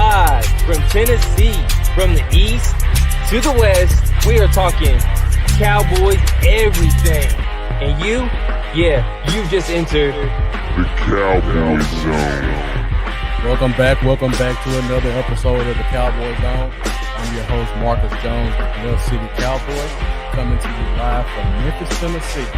live from Tennessee, from the east to the west. We are talking Cowboys everything. And you've just entered the Cowboy Zone. Welcome back to another episode of the Cowboy Zone. I'm your host, Marcus Jones, the Love City Cowboy, coming to you live from Memphis, Tennessee.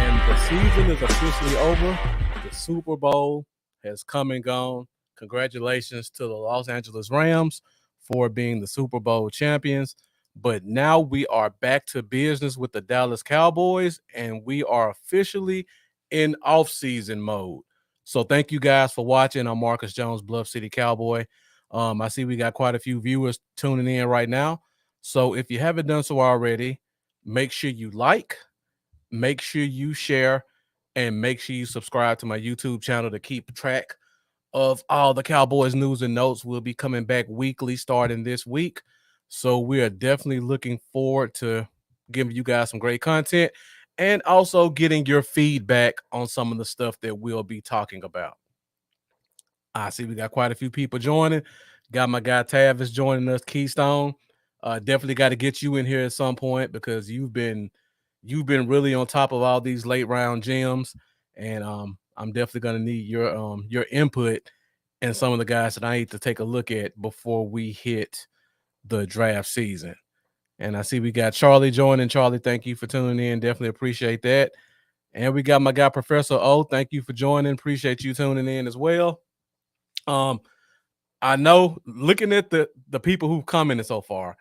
And the season is officially over. The Super Bowl has come and gone. Congratulations to the Los Angeles Rams for being the Super Bowl champions. But now we are back to business with the Dallas Cowboys, and we are officially in off-season mode. So thank you guys for watching. I'm Marcus Jones, Bluff City Cowboy. I see we got quite a few viewers tuning in right now. So if you haven't done so already, make sure you like, make sure you share, and make sure you subscribe to my YouTube channel to keep track of all the Cowboys news and notes. We'll be coming back weekly starting this week. So we are definitely looking forward to giving you guys some great content and also getting your feedback on some of the stuff that we'll be talking about. I see we got quite a few people joining. Got my guy Tavis joining us, Keystone. Definitely got to get you in here at some point because you've been really on top of all these late round gems, and I'm definitely gonna need your input and some of the guys that I need to take a look at before we hit the draft season. And I see we got Charlie joining. Charlie, thank you for tuning in. Definitely appreciate that. And we got my guy Professor O. Thank you for joining. Appreciate you tuning in as well. I know looking at the people who've commented so far,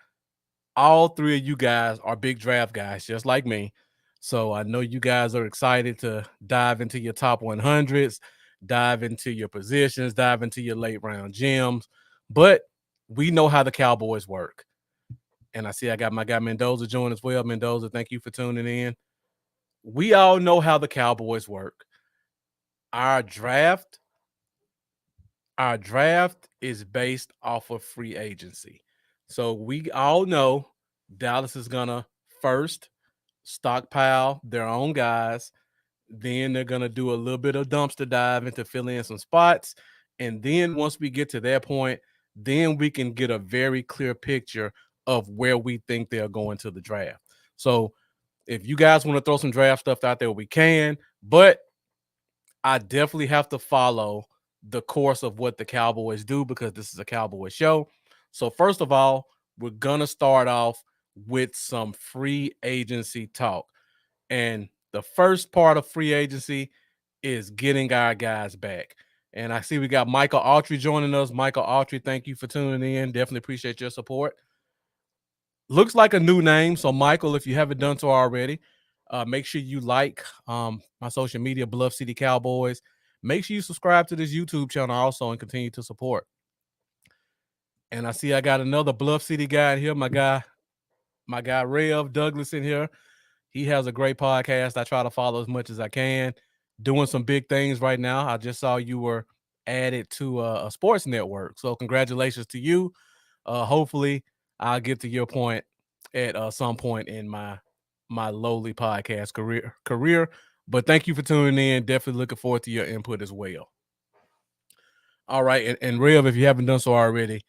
all three of you guys are big draft guys, just like me. So I know you guys are excited to dive into your top 100s, dive into your positions, dive into your late round gems. But we know how the Cowboys work. And I see I got my guy Mendoza join as well. Mendoza, thank you for tuning in. We all know how the Cowboys work. Our draft is based off of free agency. So we all know Dallas is going to first stockpile their own guys. Then they're going to do a little bit of dumpster diving to fill in some spots. And then once we get to that point, then we can get a very clear picture of where we think they're going to the draft. So if you guys want to throw some draft stuff out there, we can. But I definitely have to follow the course of what the Cowboys do because this is a Cowboy show. So first of all, we're going to start off with some free agency talk. And the first part of free agency is getting our guys back. And I see we got Michael Autry joining us. Michael Autry, thank you for tuning in. Definitely appreciate your support. Looks like a new name. So, Michael, if you haven't done so already, make sure you like my social media, Bluff City Cowboys. Make sure you subscribe to this YouTube channel also and continue to support. And I see I got another Bluff City guy in here. My guy Rev Douglas in here. He has a great podcast. I try to follow as much as I can. Doing some big things right now. I just saw you were added to a sports network. So congratulations to you. Hopefully I'll get to your point at some point in my lowly podcast career. But thank you for tuning in. Definitely looking forward to your input as well. All right. And Rev, if you haven't done so already,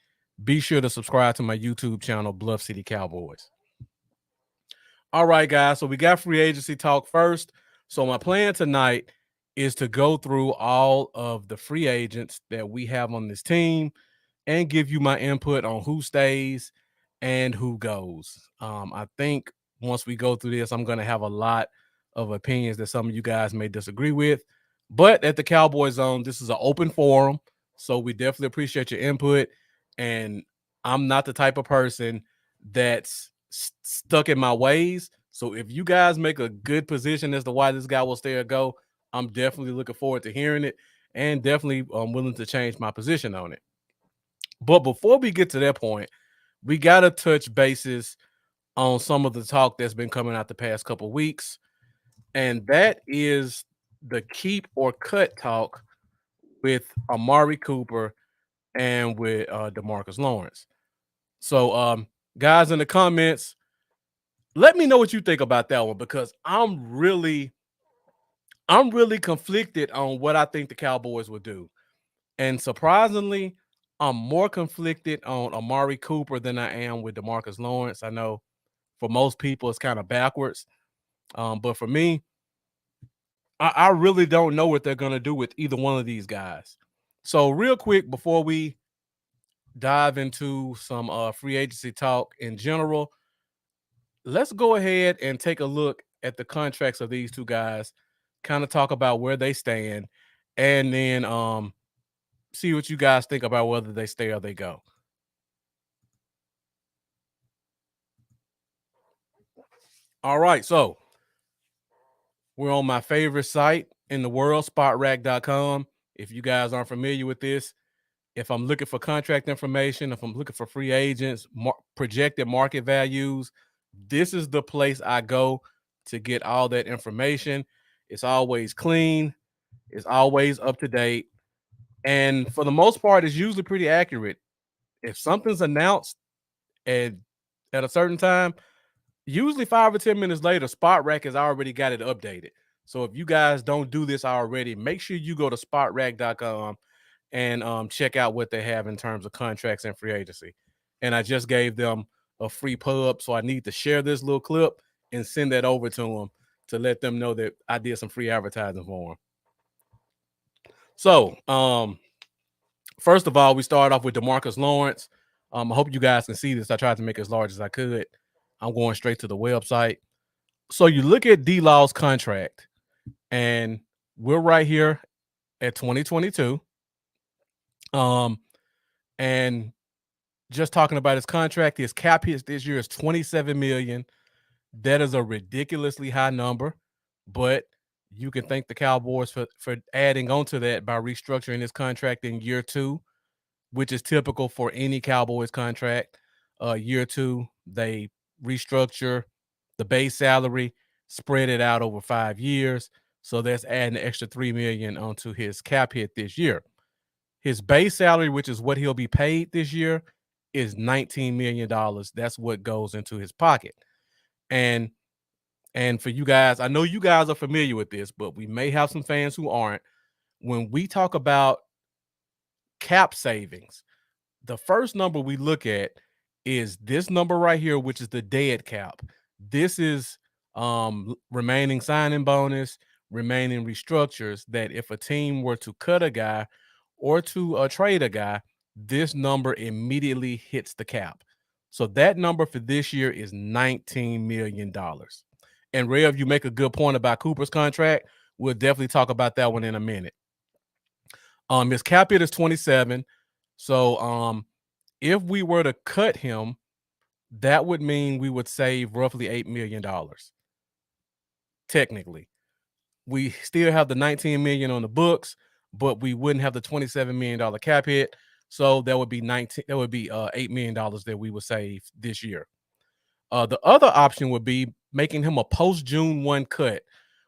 be sure to subscribe to my YouTube channel, Bluff City Cowboys. All right, guys. So we got free agency talk first. So my plan tonight is to go through all of the free agents that we have on this team and give you my input on who stays and who goes. I think once we go through this, I'm going to have a lot of opinions that some of you guys may disagree with. But at the Cowboy Zone, this is an open forum. So we definitely appreciate your input. And I'm not the type of person that's stuck in my ways. So if you guys make a good position as to why this guy will stay or go, I'm definitely looking forward to hearing it and definitely willing to change my position on it. But before we get to that point, we got to touch bases on some of the talk that's been coming out the past couple of weeks. And that is the keep or cut talk with Amari Cooper and with DeMarcus Lawrence. So, guys in the comments, let me know what you think about that one because I'm really conflicted on what I think the Cowboys will do. And surprisingly, I'm more conflicted on Amari Cooper than I am with DeMarcus Lawrence. I know for most people it's kind of backwards. But for me, I really don't know what they're going to do with either one of these guys. So real quick, before we dive into some free agency talk in general, let's go ahead and take a look at the contracts of these two guys, kind of talk about where they stand, and then see what you guys think about whether they stay or they go. All right, so we're on my favorite site in the world, spotrack.com. If you guys aren't familiar with this, if I'm looking for contract information, if I'm looking for free agents, projected market values, this is the place I go to get all that information. It's always clean, it's always up to date, and for the most part, it's usually pretty accurate. If something's announced at a certain time, usually 5 or 10 minutes later, SpotRack has already got it updated. So if you guys don't do this already, make sure you go to spotrack.com and check out what they have in terms of contracts and free agency. And I just gave them a free pub, so I need to share this little clip and send that over to them to let them know that I did some free advertising for them. So, first of all, we start off with DeMarcus Lawrence. I hope you guys can see this. I tried to make it as large as I could. I'm going straight to the website. So you look at D-Law's contract, and we're right here at 2022. And just talking about his contract, his cap hit this year is $27 million. That is a ridiculously high number, but you can thank the Cowboys for adding on to that by restructuring his contract in year 2, which is typical for any Cowboys contract. Year 2, they restructure the base salary, spread it out over 5 years. So that's adding an extra $3 million onto his cap hit this year. His base salary, which is what he'll be paid this year, is $19 million. That's what goes into his pocket. And for you guys, I know you guys are familiar with this, but we may have some fans who aren't. When we talk about cap savings, the first number we look at is this number right here, which is the dead cap. This is remaining signing bonus, remaining restructures, that if a team were to cut a guy or to trade a guy, this number immediately hits the cap. So that number for this year is $19 million. And Rev, you make a good point about Cooper's contract. We'll definitely talk about that one in a minute. His cap hit is 27. So if we were to cut him, that would mean we would save roughly $8 million. Technically, we still have the $19 million on the books, but we wouldn't have the $27 million cap hit. So that would be $8 million that we would save this year. The other option would be making him a post June 1 cut,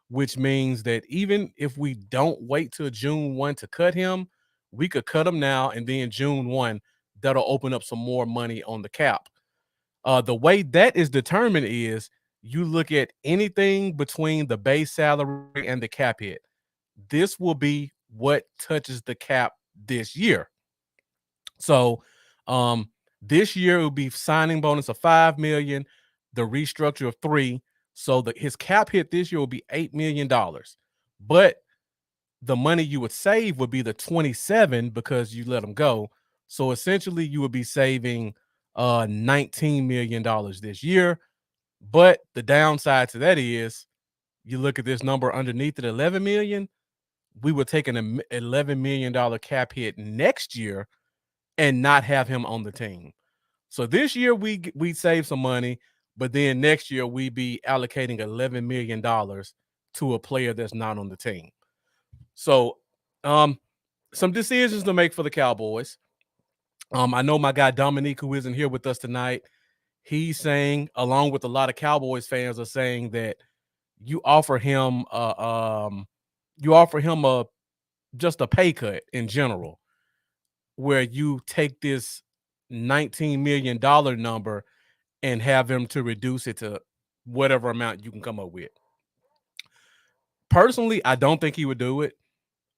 which means that even if we don't wait till June 1 to cut him, we could cut him now, and then June 1, that'll open up some more money on the cap. The way that is determined is you look at anything between the base salary and the cap hit. This will be what touches the cap this year. So this year it will be signing bonus of $5 million, the restructure of $3 million. So his cap hit this year will be $8 million. But the money you would save would be the 27 because you let him go. So essentially you would be saving $19 million this year. But the downside to that is you look at this number underneath it, 11 million, we would take an $11 million cap hit next year and not have him on the team. So this year we save some money, but then next year we be allocating $11 million to a player that's not on the team. So some decisions to make for the Cowboys. I know my guy Dominique, who isn't here with us tonight, he's saying, along with a lot of Cowboys fans are saying, that you offer him just a pay cut in general, where you take this $19 million number and have him to reduce it to whatever amount you can come up with. Personally, I don't think he would do it.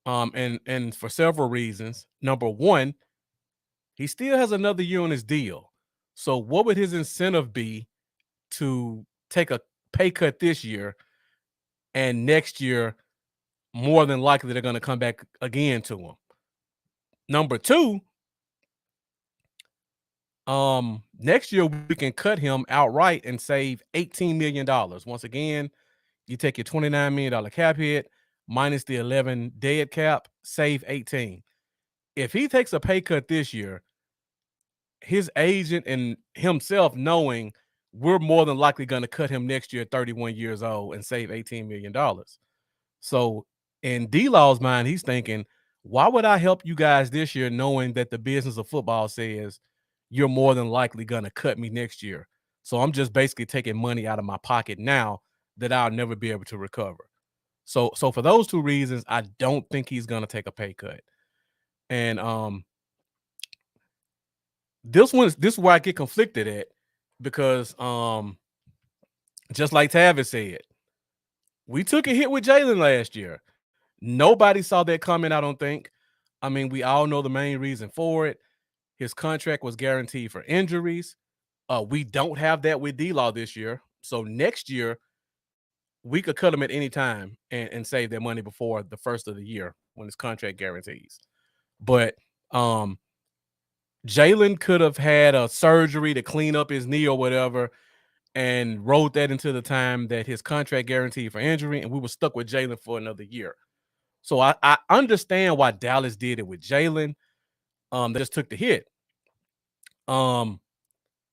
And for several reasons. Number one, He still has another year on his deal. So what would his incentive be to take a pay cut this year, and next year more than likely they're going to come back again to him? Number two, next year we can cut him outright and save $18 million. Once again, you take your $29 million cap hit minus the 11 dead cap, save 18. If he takes a pay cut this year, his agent and himself knowing we're more than likely going to cut him next year at 31 years old and save $18 million. So in D-Law's mind, he's thinking, why would I help you guys this year knowing that the business of football says you're more than likely going to cut me next year? So I'm just basically taking money out of my pocket now that I'll never be able to recover. So for those two reasons, I don't think he's going to take a pay cut. And this is where I get conflicted at, because just like Tavis said, we took a hit with Jalen last year. Nobody saw that coming, I don't think. I mean, we all know the main reason for it. His contract was guaranteed for injuries. We don't have that with D-Law this year. So next year, we could cut him at any time and save that money before the first of the year when his contract guarantees. But Jalen could have had a surgery to clean up his knee or whatever and wrote that into the time that his contract guaranteed for injury, and we were stuck with Jalen for another year. So I understand why Dallas did it with Jalen. They just took the hit. And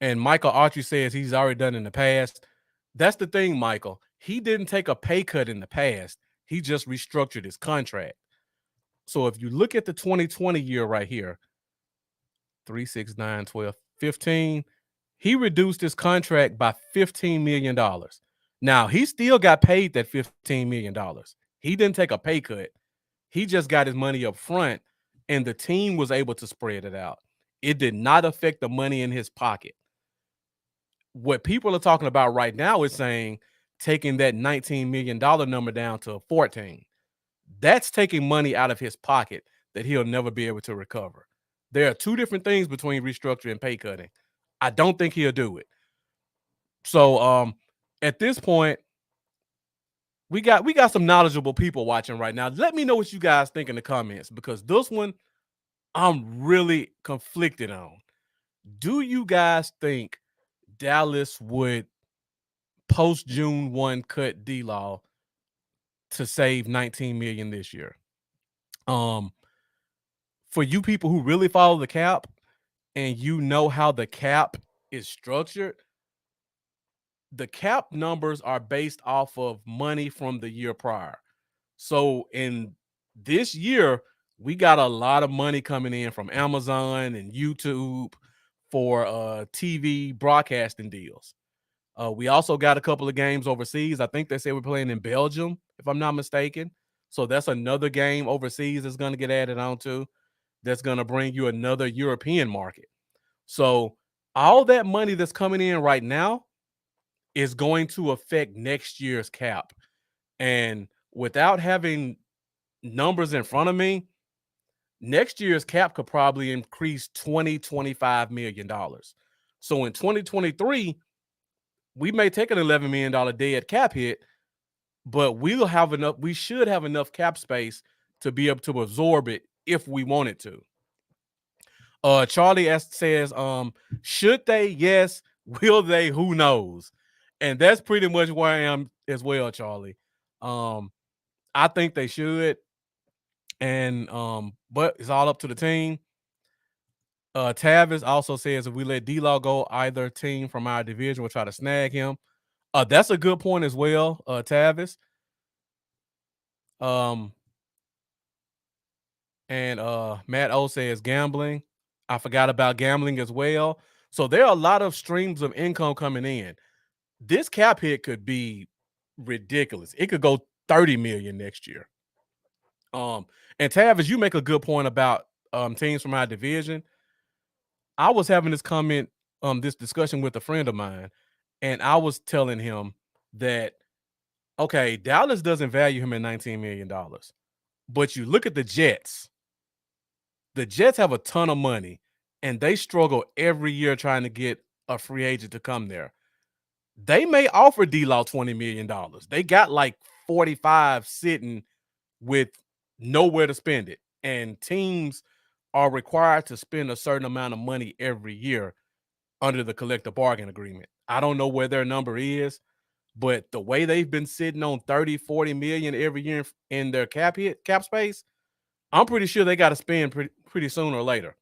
Michael Archie says he's already done in the past. That's the thing, Michael. He didn't take a pay cut in the past. He just restructured his contract. So if you look at the 2020 year right here, 3, 6, 9, 12, 15, he reduced his contract by $15 million. Now, he still got paid that $15 million. He didn't take a pay cut. He just got his money up front, and the team was able to spread it out. It did not affect the money in his pocket. What people are talking about right now is saying taking that $19 million number down to 14. That's taking money out of his pocket that he'll never be able to recover. There are two different things between restructuring and pay cutting. I don't think he'll do it. So at this point, we got some knowledgeable people watching right now. Let me know what you guys think in the comments, because this one I'm really conflicted on. Do you guys think Dallas would post June 1 cut D-Law to save $19 million this year? For you people who really follow the cap and you know how the cap is structured, the cap numbers are based off of money from the year prior. So in this year, we got a lot of money coming in from Amazon and YouTube for TV broadcasting deals. We also got a couple of games overseas. I think they say we're playing in Belgium, if I'm not mistaken. So that's another game overseas that's going to get added on to. That's going to bring you another European market. So all that money that's coming in right now is going to affect next year's cap. And without having numbers in front of me, next year's cap could probably increase $20-25 million. So in 2023, we may take an $11 million dead cap hit, but we should have enough cap space to be able to absorb it if we wanted to. Charlie says, should they? Yes. Will they? Who knows? And that's pretty much where I am as well, Charlie. I think they should. And but it's all up to the team. Tavis also says if we let D-Law go, either team from our division will try to snag him. That's a good point as well, Tavis. And Matt O says gambling. I forgot about gambling as well. So there are a lot of streams of income coming in. This cap hit could be ridiculous. It could go 30 million next year. And Tavis, you make a good point about teams from our division. I was having this discussion with a friend of mine, and I was telling him that, okay, Dallas doesn't value him at $19 million, but you look at the Jets. The Jets have a ton of money, and they struggle every year trying to get a free agent to come there. They may offer D-Law $20 million. They got like 45 sitting with nowhere to spend it. And teams are required to spend a certain amount of money every year under the collective bargain agreement. I don't know where their number is, but the way they've been sitting on 30, 40 million every year in their cap space, I'm pretty sure they got to spend pretty sooner or later.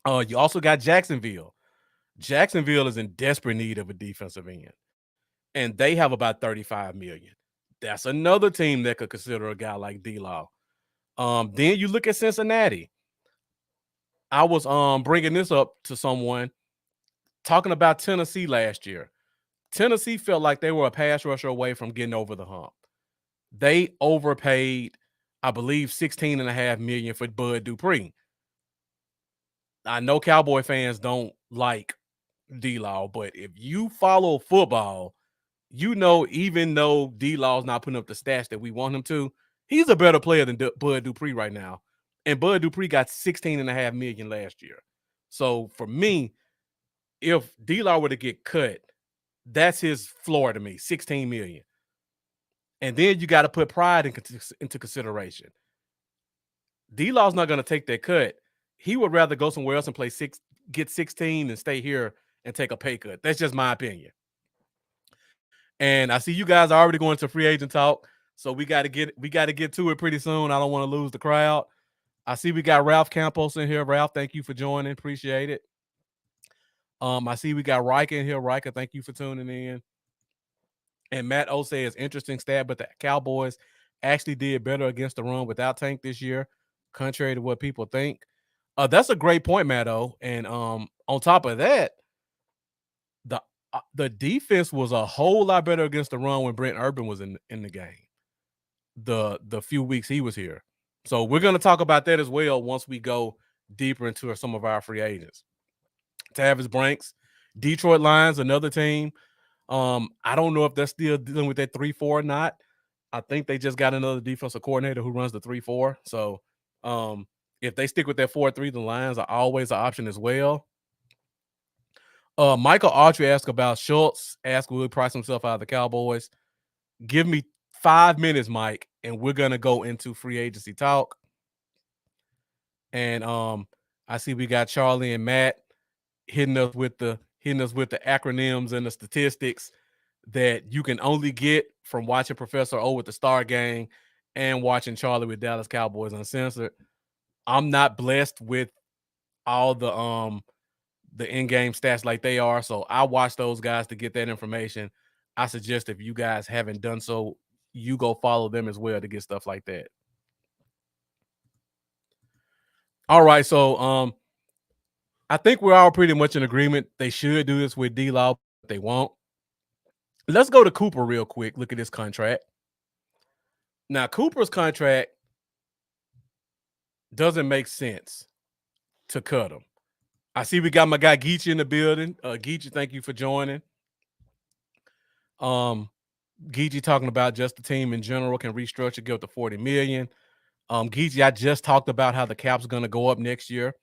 You also got Jacksonville. Jacksonville is in desperate need of a defensive end, and they have about 35 million. That's another team that could consider a guy like D-Law. Then you look at Cincinnati. I was bringing this up to someone talking about Tennessee last year. Tennessee felt like they were a pass rusher away from getting over the hump. They overpaid, I believe, $16.5 million for Bud Dupree. I know Cowboy fans don't like D-Law, but if you follow football, you know, even though D-Law's not putting up the stats that we want him to, he's a better player than Bud Dupree right now. And Bud Dupree got $16.5 million last year. So for me, if D-Law were to get cut, that's his floor to me, $16 million. And then you got to put pride into consideration. D-Law's not going to take that cut. He would rather go somewhere else and get 16 and stay here and take a pay cut. That's just my opinion. And I see you guys are already going to free agent talk, so we got to get to it pretty soon. I don't want to lose the crowd. I see we got Ralph Campos in here. Ralph, thank you for joining. Appreciate it. I see we got Riker in here. Riker, thank you for tuning in. And Matt O says, interesting stat, but the Cowboys actually did better against the run without Tank this year, contrary to what people think. That's a great point, Matt O. And on top of that, the defense was a whole lot better against the run when Brent Urban was in the game. The few weeks he was here. So we're going to talk about that as well once we go deeper into some of our free agents. Tavis Branks, Detroit Lions, another team. I don't know if they're still dealing with that 3-4 or not. I think they just got another defensive coordinator who runs the 3-4. So if they stick with that 4-3, the Lions are always an option as well. Michael Autry asked about Schultz. Asked will he price himself out of the Cowboys. Give me 5 minutes, Mike, and we're gonna go into free agency talk. And I see we got Charlie and Matt hitting us with the acronyms and the statistics that you can only get from watching Professor O with the Star Gang and watching Charlie with Dallas Cowboys Uncensored. I'm not blessed with all the in-game stats like they are, so I watch those guys to get that information. I suggest if you guys haven't done so, you go follow them as well to get stuff like that. All right, so I think we're all pretty much in agreement. They should do this with D-Law, but they won't. Let's go to Cooper real quick. Look at this contract. Now, Cooper's contract doesn't make sense to cut him. I see we got my guy Geechee in the building. Geechee, thank you for joining. Geechee talking about just the team in general can restructure, get up to $40 million. Geechee, I just talked about how the cap's going to go up next year.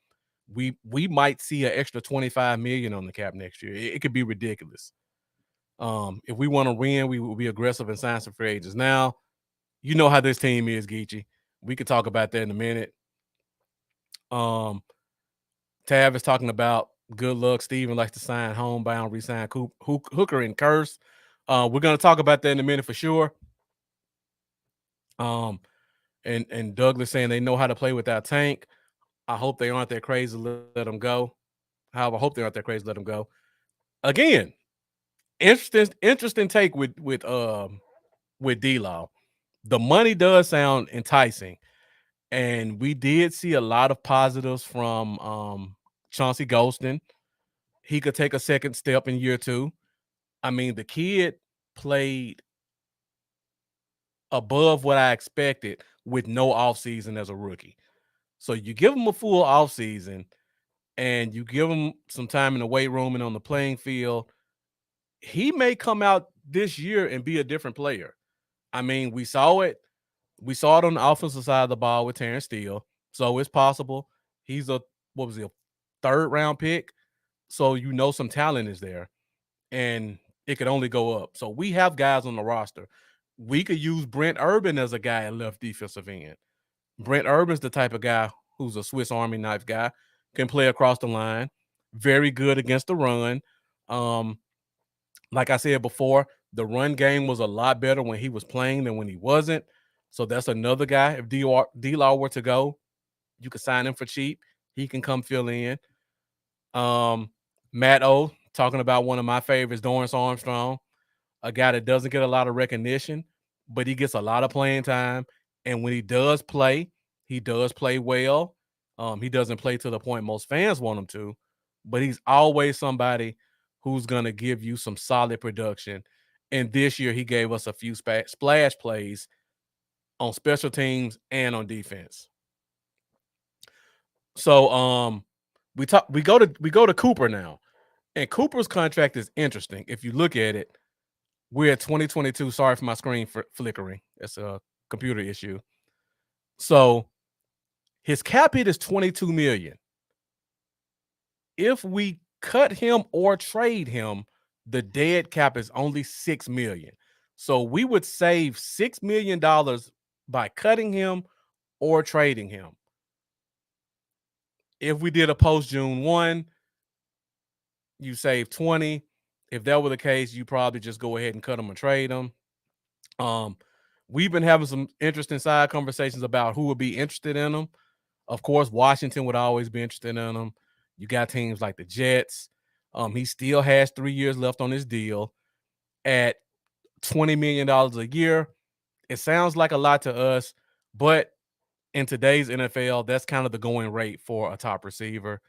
We might see an extra $25 million on the cap next year. It could be ridiculous. If we want to win, we will be aggressive and sign some free agents. Now, you know how this team is, Geechee. We could talk about that in a minute. Tav is talking about good luck. Steven likes to sign homebound, resign Hooker and Curse. We're going to talk about that in a minute for sure. And Douglas saying they know how to play without Tank. I hope they aren't that crazy to let them go. However, I hope they aren't that crazy to let them go. Again, interesting take with D-Law. The money does sound enticing. And we did see a lot of positives from Chauncey Golston. He could take a second step in year 2. I mean, the kid played above what I expected with no offseason as a rookie. So you give him a full offseason and you give him some time in the weight room and on the playing field, he may come out this year and be a different player. I mean, we saw it. We saw it on the offensive side of the ball with Terrence Steele. So it's possible. He's a 3rd-round pick, so you know some talent is there, and it could only go up. So we have guys on the roster. We could use Brent Urban as a guy at left defensive end. Brent Urban's the type of guy who's a Swiss Army knife guy, can play across the line, very good against the run. Like I said before, the run game was a lot better when he was playing than when he wasn't. So that's another guy. If D-Law were to go, you could sign him for cheap. He can come fill in. Matt O, talking about one of my favorites, Dorrance Armstrong, a guy that doesn't get a lot of recognition, but he gets a lot of playing time. And when he does play well. He doesn't play to the point most fans want him to, but he's always somebody who's going to give you some solid production. And this year he gave us a few splash plays on special teams and on defense. So we go to Cooper now. And Cooper's contract is interesting. If you look at it, we're at 2022. Sorry for my screen for flickering. It's a computer issue. So his cap hit is $22 million. If we cut him or trade him, the dead cap is only $6 million. So we would save $6 million by cutting him or trading him. If we did a post June 1, you save 20. If that were the case, you probably just go ahead and cut him or trade him. We've been having some interesting side conversations about who would be interested in him. Of course, Washington would always be interested in him. You got teams like the Jets. He still has 3 years left on his deal at $20 million a year. It sounds like a lot to us, but in today's NFL, that's kind of the going rate for a top receiver.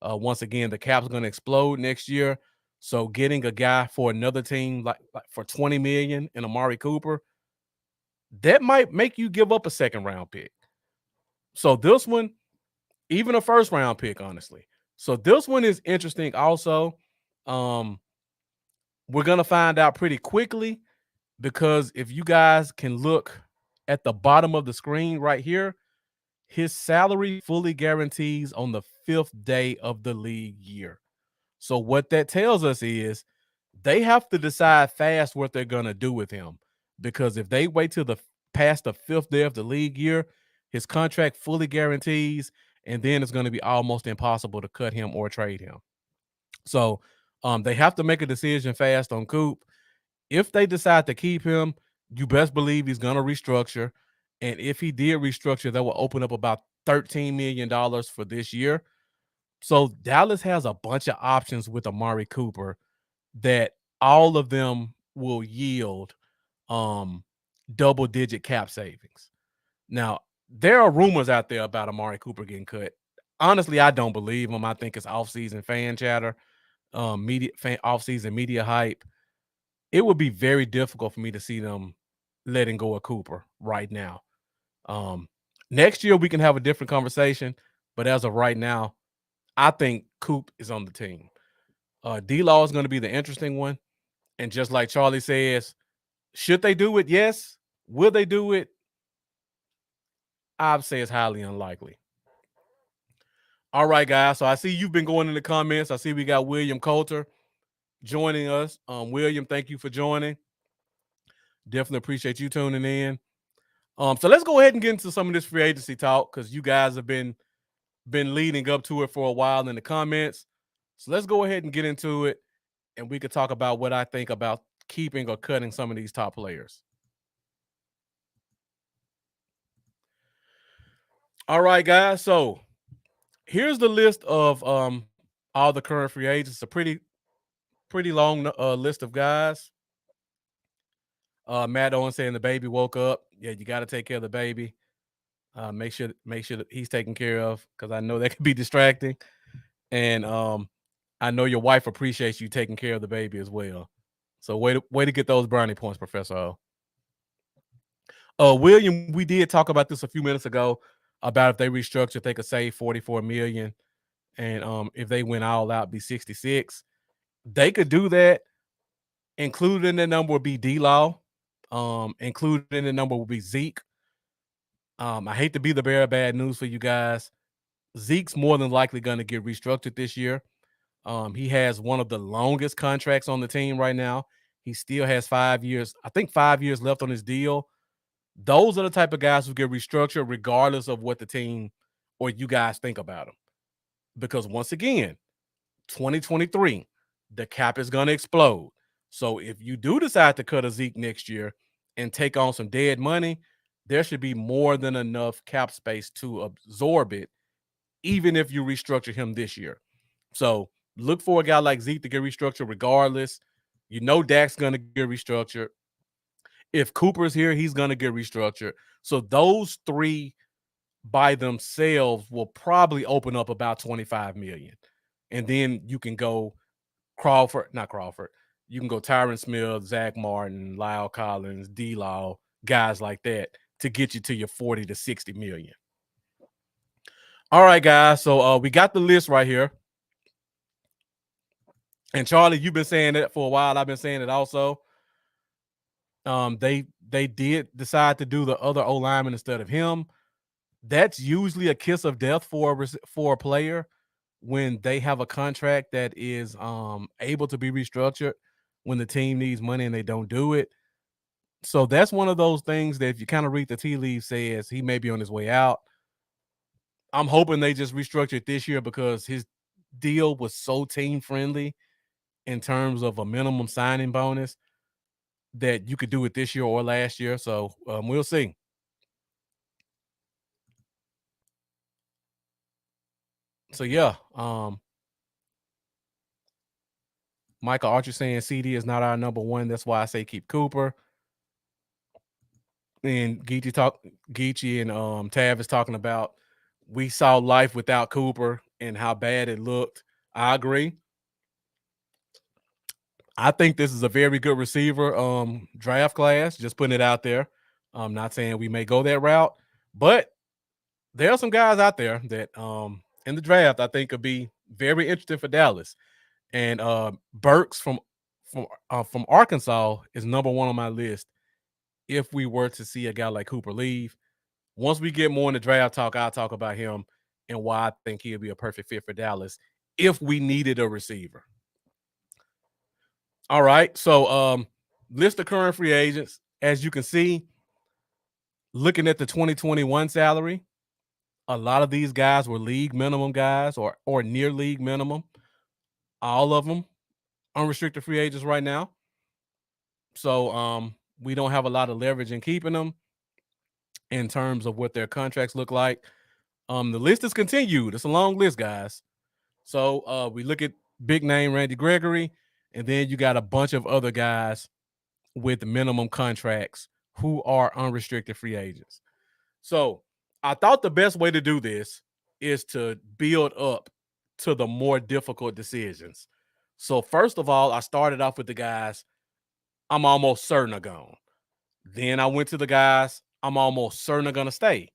Once again, the cap's going to explode next year. So getting a guy for another team like for $20 million in Amari Cooper, that might make you give up a 2nd-round pick. So this one, even a 1st-round pick, honestly. So this one is interesting also. We're going to find out pretty quickly, because if you guys can look at the bottom of the screen right here, his salary fully guarantees on the 5th day of the league year. So what that tells us is they have to decide fast what they're going to do with him, because if they wait till past the 5th day of the league year, his contract fully guarantees, and then it's going to be almost impossible to cut him or trade him. So they have to make a decision fast on Coop. If they decide to keep him, you best believe he's going to restructure. And if he did restructure, that will open up about $13 million for this year. So Dallas has a bunch of options with Amari Cooper that all of them will yield double-digit cap savings. Now, there are rumors out there about Amari Cooper getting cut. Honestly, I don't believe them. I think it's off-season fan chatter, off-season media hype. It would be very difficult for me to see them letting go of Cooper right now. Next year, we can have a different conversation, but as of right now, I think Coop is on the team. D-Law is going to be the interesting one. And just like Charlie says, should they do it? Yes. Will they do it? I'd say it's highly unlikely. All right, guys. So I see you've been going in the comments. I see we got William Coulter joining us. William, thank you for joining. Definitely appreciate you tuning in. So let's go ahead and get into some of this free agency talk, because you guys have been leading up to it for a while in the comments. So let's go ahead and get into it, and we could talk about what I think about keeping or cutting some of these top players. All right, guys. So here's the list of all the current free agents. A pretty long list of guys. Matt Owen saying the baby woke up. Yeah, you got to take care of the baby. Make sure that he's taken care of, because I know that could be distracting. And I know your wife appreciates you taking care of the baby as well. So way to get those brownie points, Professor O. William, we did talk about this a few minutes ago about if they restructure, they could save $44 million, and if they went all out, be 66. They could do that. Included in the number would be D-Law. Included in the number would be Zeke. I hate to be the bearer of bad news for you guys. Zeke's more than likely going to get restructured this year. He has one of the longest contracts on the team right now. He still has 5 years, I think 5 years left on his deal. Those are the type of guys who get restructured regardless of what the team or you guys think about them. Because once again, 2023, the cap is going to explode. So if you do decide to cut a Zeke next year and take on some dead money, there should be more than enough cap space to absorb it, even if you restructure him this year. So look for a guy like Zeke to get restructured regardless. You know Dak's going to get restructured. If Cooper's here, he's going to get restructured. So those three by themselves will probably open up about $25 million. And then you can go not Crawford. You can go Tyron Smith, Zach Martin, Lyle Collins, D-Law, guys like that to get you to your 40 to 60 million. All right, guys. So we got the list right here. And Charlie, you've been saying it for a while. I've been saying it also. They did decide to do the other O-lineman instead of him. That's usually a kiss of death for a player when they have a contract that is able to be restructured when the team needs money and they don't do it. So that's one of those things that if you kind of read the tea leaves says he may be on his way out. I'm hoping they just restructure it this year because his deal was so team friendly in terms of a minimum signing bonus that you could do it this year or last year. So we'll see. So yeah, Michael Archer saying CD is not our number one. That's why I say keep Cooper. And Geechee and Tav is talking about we saw life without Cooper and how bad it looked. I agree. I think this is a very good receiver draft class. Just putting it out there. I'm not saying we may go that route, but there are some guys out there that in the draft I think could be very interesting for Dallas. And Burks from Arkansas is number one on my list. If we were to see a guy like Cooper leave, once we get more in the draft talk, I'll talk about him and why I think he'll be a perfect fit for Dallas if we needed a receiver. All right, so list of current free agents. As you can see, looking at the 2021 salary, a lot of these guys were league minimum guys or near league minimum. All of them unrestricted free agents right now. So we don't have a lot of leverage in keeping them in terms of what their contracts look like. The list is continued. It's a long list, guys. So we look at big name Randy Gregory, and then you got a bunch of other guys with minimum contracts who are unrestricted free agents. So I thought the best way to do this is to build up to the more difficult decisions. So first of all, I started off with the guys I'm almost certain are gone. Then I went to the guys I'm almost certain are going to stay.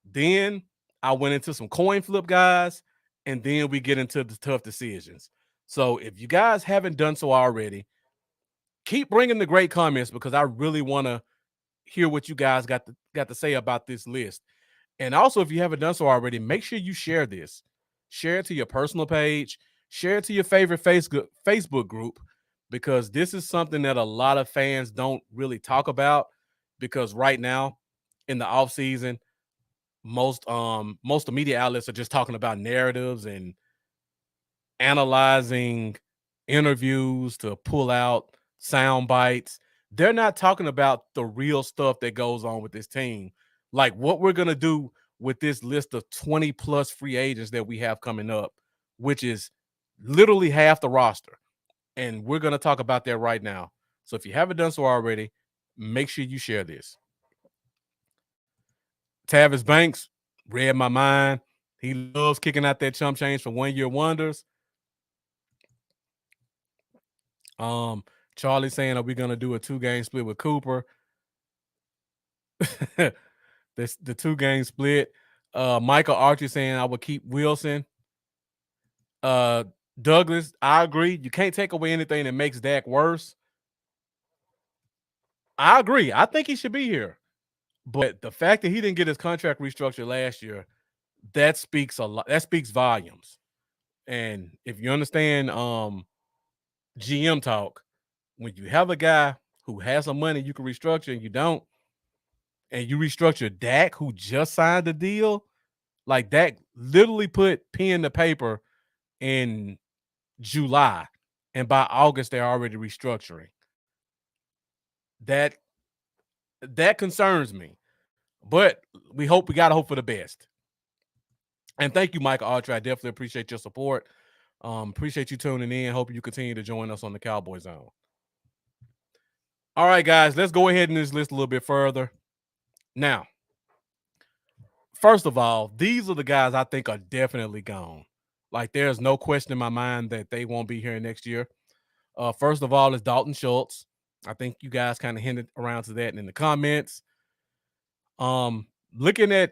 Then I went into some coin flip guys, and then we get into the tough decisions. So if you guys haven't done so already, keep bringing the great comments because I really want to hear what you guys got to say about this list. And also, if you haven't done so already, make sure you share this. Share it to your personal page. Share it to your favorite Facebook group because this is something that a lot of fans don't really talk about because right now in the offseason, most of the media outlets are just talking about narratives and analyzing interviews to pull out sound bites. They're not talking about the real stuff that goes on with this team. Like what we're going to do with this list of 20 plus free agents that we have coming up, which is literally half the roster. And we're going to talk about that right now. So if you haven't done so already, make sure you share this. Tavis Banks read my mind. He loves kicking out that chump change for 1 year wonders. Charlie saying, are we going to do a 2-game split with Cooper? The 2-game split. Michael Archie saying I would keep Wilson. Douglas, I agree. You can't take away anything that makes Dak worse. I agree. I think he should be here. But the fact that he didn't get his contract restructured last year, that speaks a lot. That speaks volumes. And if you understand GM talk, when you have a guy who has some money you can restructure and you don't, and you restructure Dak, who just signed the deal, like Dak literally put pen to paper in July, and by August they're already restructuring. That concerns me, but we gotta hope for the best. And thank you, Michael Archer. I definitely appreciate your support. Appreciate you tuning in. Hope you continue to join us on the Cowboy Zone. All right, guys, let's go ahead and this list a little bit further. Now, first of all, these are the guys I think are definitely gone. Like, there's no question in my mind that they won't be here next year. First of all, is Dalton Schultz. I think you guys kind of hinted around to that in the comments. Looking at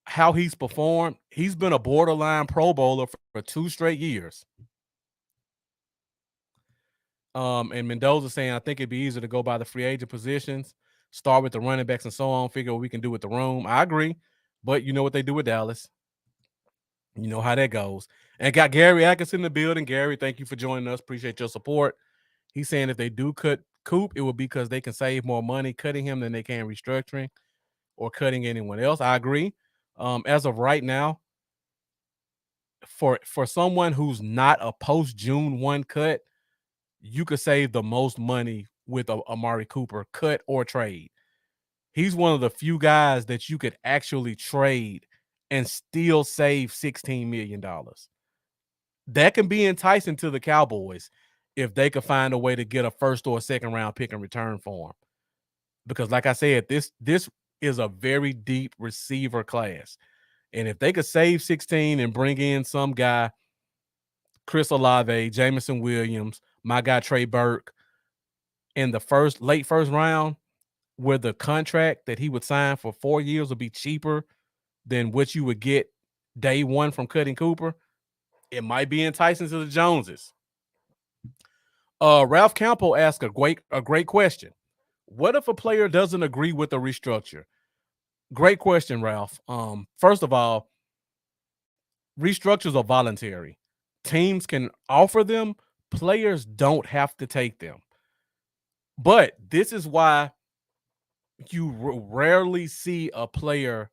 how he's performed, he's been a borderline Pro Bowler for 2 straight years. And Mendoza saying, I think it'd be easier to go by the free agent positions, start with the running backs and so on, figure what we can do with the room. I agree, but you know what they do with Dallas. You know how that goes. And got Gary Atkinson in the building. Gary, thank you for joining us. Appreciate your support. He's saying if they do cut Coop, it will be because they can save more money cutting him than they can restructuring or cutting anyone else. I agree. As of right now, for someone who's not a post June 1 cut, you could save the most money with Amari Cooper, cut or trade. He's one of the few guys that you could actually trade and still save $16 million. That can be enticing to the Cowboys if they could find a way to get a first or a second round pick in return for him. Because like I said, this is a very deep receiver class. And if they could save 16 and bring in some guy, Chris Olave, Jameson Williams, my guy Trey Burke, in the late first round, where the contract that he would sign for 4 years would be cheaper than what you would get day one from cutting Cooper, it might be enticing to the Joneses. Ralph Campo asked a great question. What if a player doesn't agree with the restructure? Great question, Ralph. First of all, restructures are voluntary. Teams can offer them. Players don't have to take them. But this is why you rarely see a player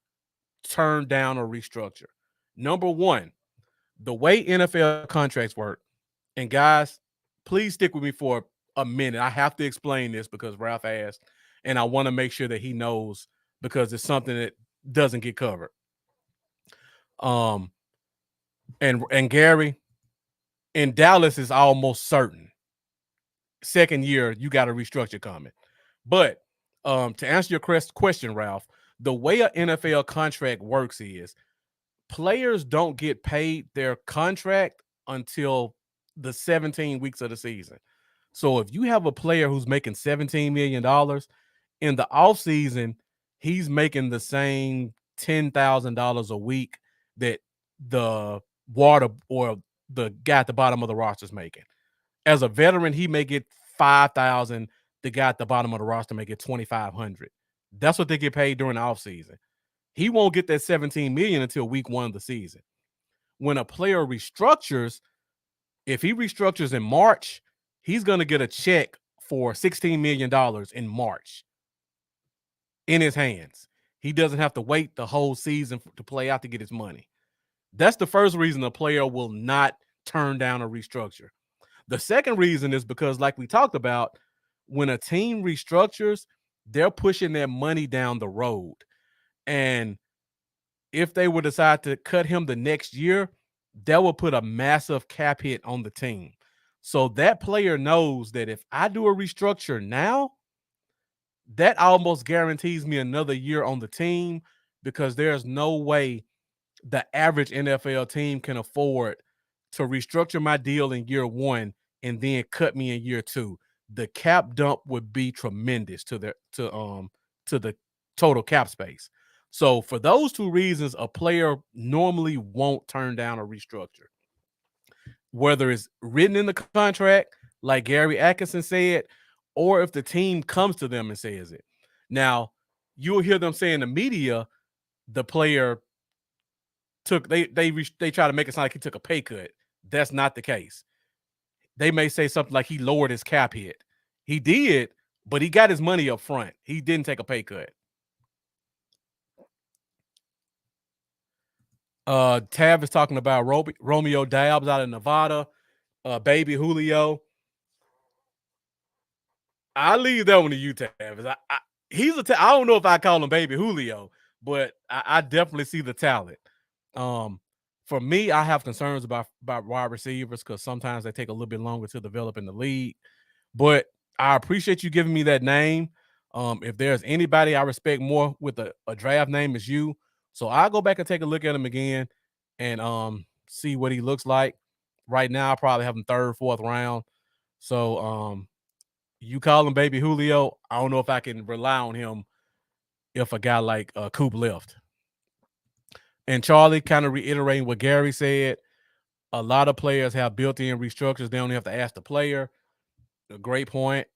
turn down a restructure. Number one, the way NFL contracts work, and guys, please stick with me for a minute. I have to explain this because Ralph asked, and I want to make sure that he knows because it's something that doesn't get covered. And Gary, in Dallas is almost certain. Second year, you got a restructure coming. But to answer your question, Ralph, the way an NFL contract works is players don't get paid their contract until the 17 weeks of the season. So if you have a player who's making $17 million in the offseason, he's making the same $10,000 a week that the water or the guy at the bottom of the roster is making. As a veteran, he may get $5,000. The guy at the bottom of the roster may get $2,500. That's what they get paid during the offseason. He won't get that $17 million until week 1 of the season. When a player restructures, if he restructures in March, he's going to get a check for $16 million in March in his hands. He doesn't have to wait the whole season to play out to get his money. That's the first reason a player will not turn down a restructure. The second reason is because, like we talked about, when a team restructures, they're pushing their money down the road. And if they would decide to cut him the next year, that will put a massive cap hit on the team. So that player knows that if I do a restructure now, that almost guarantees me another year on the team because there's no way the average NFL team can afford to restructure my deal in year 1 and then cut me in year 2. The cap dump would be tremendous to the total cap space. So for those two reasons, a player normally won't turn down a restructure. Whether it's written in the contract, like Gary Atkinson said, or if the team comes to them and says it. Now, you'll hear them say in the media, the player they try to make it sound like he took a pay cut. That's not the case. They may say something like he lowered his cap hit. He did, but he got his money up front. He didn't take a pay cut. Tav is talking about Romeo Doubs out of Nevada. Baby Julio. I leave that one to you, Tav. I don't know if I call him Baby Julio, but I definitely see the talent. For me, I have concerns about wide receivers because sometimes they take a little bit longer to develop in the league. But I appreciate you giving me that name. If there's anybody I respect more with a draft name, is you. So I'll go back and take a look at him again and see what he looks like. Right now, I probably have him 3rd, 4th round. So you call him Baby Julio. I don't know if I can rely on him if a guy like Coop left. And Charlie kind of reiterating what Gary said. A lot of players have built-in restructures. They only have to ask the player. A great point.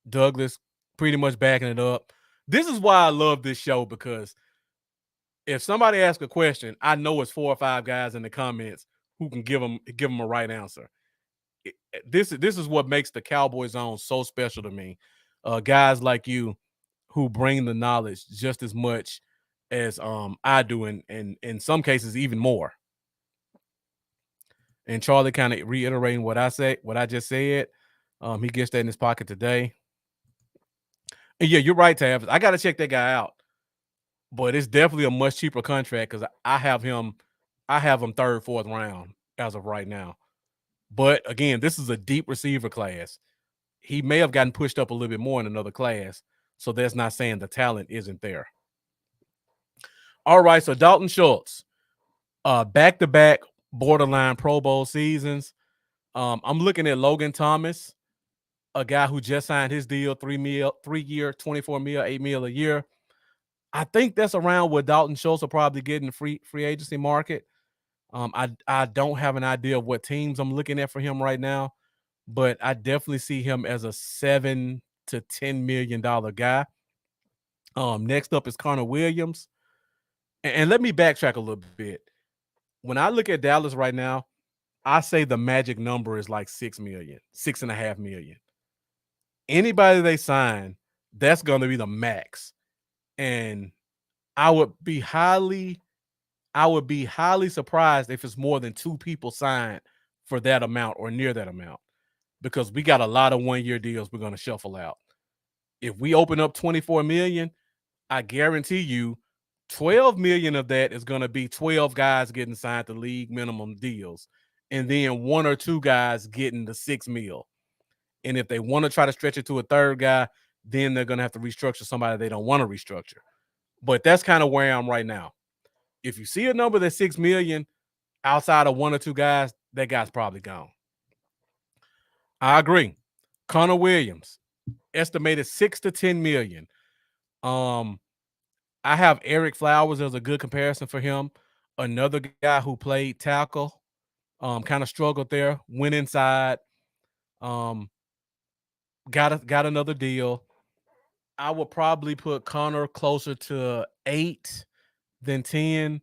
Douglas pretty much backing it up. This is why I love this show, because if somebody asks a question, I know it's 4 or 5 guys in the comments who can give them a right answer. This is what makes the Cowboy Zone so special to me. Guys like you who bring the knowledge just as much as I do, and in some cases even more. And Charlie kind of reiterating what I just said. He gets that in his pocket today. And yeah, you're right, Tav. I got to check that guy out. But it's definitely a much cheaper contract because I have him 3rd, 4th round as of right now. But again, this is a deep receiver class. He may have gotten pushed up a little bit more in another class. So that's not saying the talent isn't there. All right, so Dalton Schultz, back-to-back borderline Pro Bowl seasons. I'm looking at Logan Thomas, a guy who just signed his deal, 3-year, $24 million, $8 million a year. I think that's around what Dalton Schultz will probably get in the free agency market. I don't have an idea of what teams I'm looking at for him right now, but I definitely see him as a $7 to $10 million guy. Next up is Connor Williams. And let me backtrack a little bit. When I look at Dallas right now, I say the magic number is like $6 million, $6.5 million. Anybody they sign, that's going to be the max. And I would be highly surprised if it's more than 2 people signed for that amount or near that amount, because we got a lot of 1-year deals we're going to shuffle out. If we open up $24 million, I guarantee you 12 million of that is going to be 12 guys getting signed to league minimum deals, and then 1 or 2 guys getting the $6 million. And if they want to try to stretch it to a 3rd guy, then they're going to have to restructure somebody they don't want to restructure. But that's kind of where I'm right now. If you see a number that's $6 million outside of 1 or 2 guys, that guy's probably gone. I agree. Connor Williams, estimated $6 to $10 million. I have Eric Flowers as a good comparison for him. Another guy who played tackle, kind of struggled there, went inside, got another deal. I would probably put Connor closer to 8 than 10.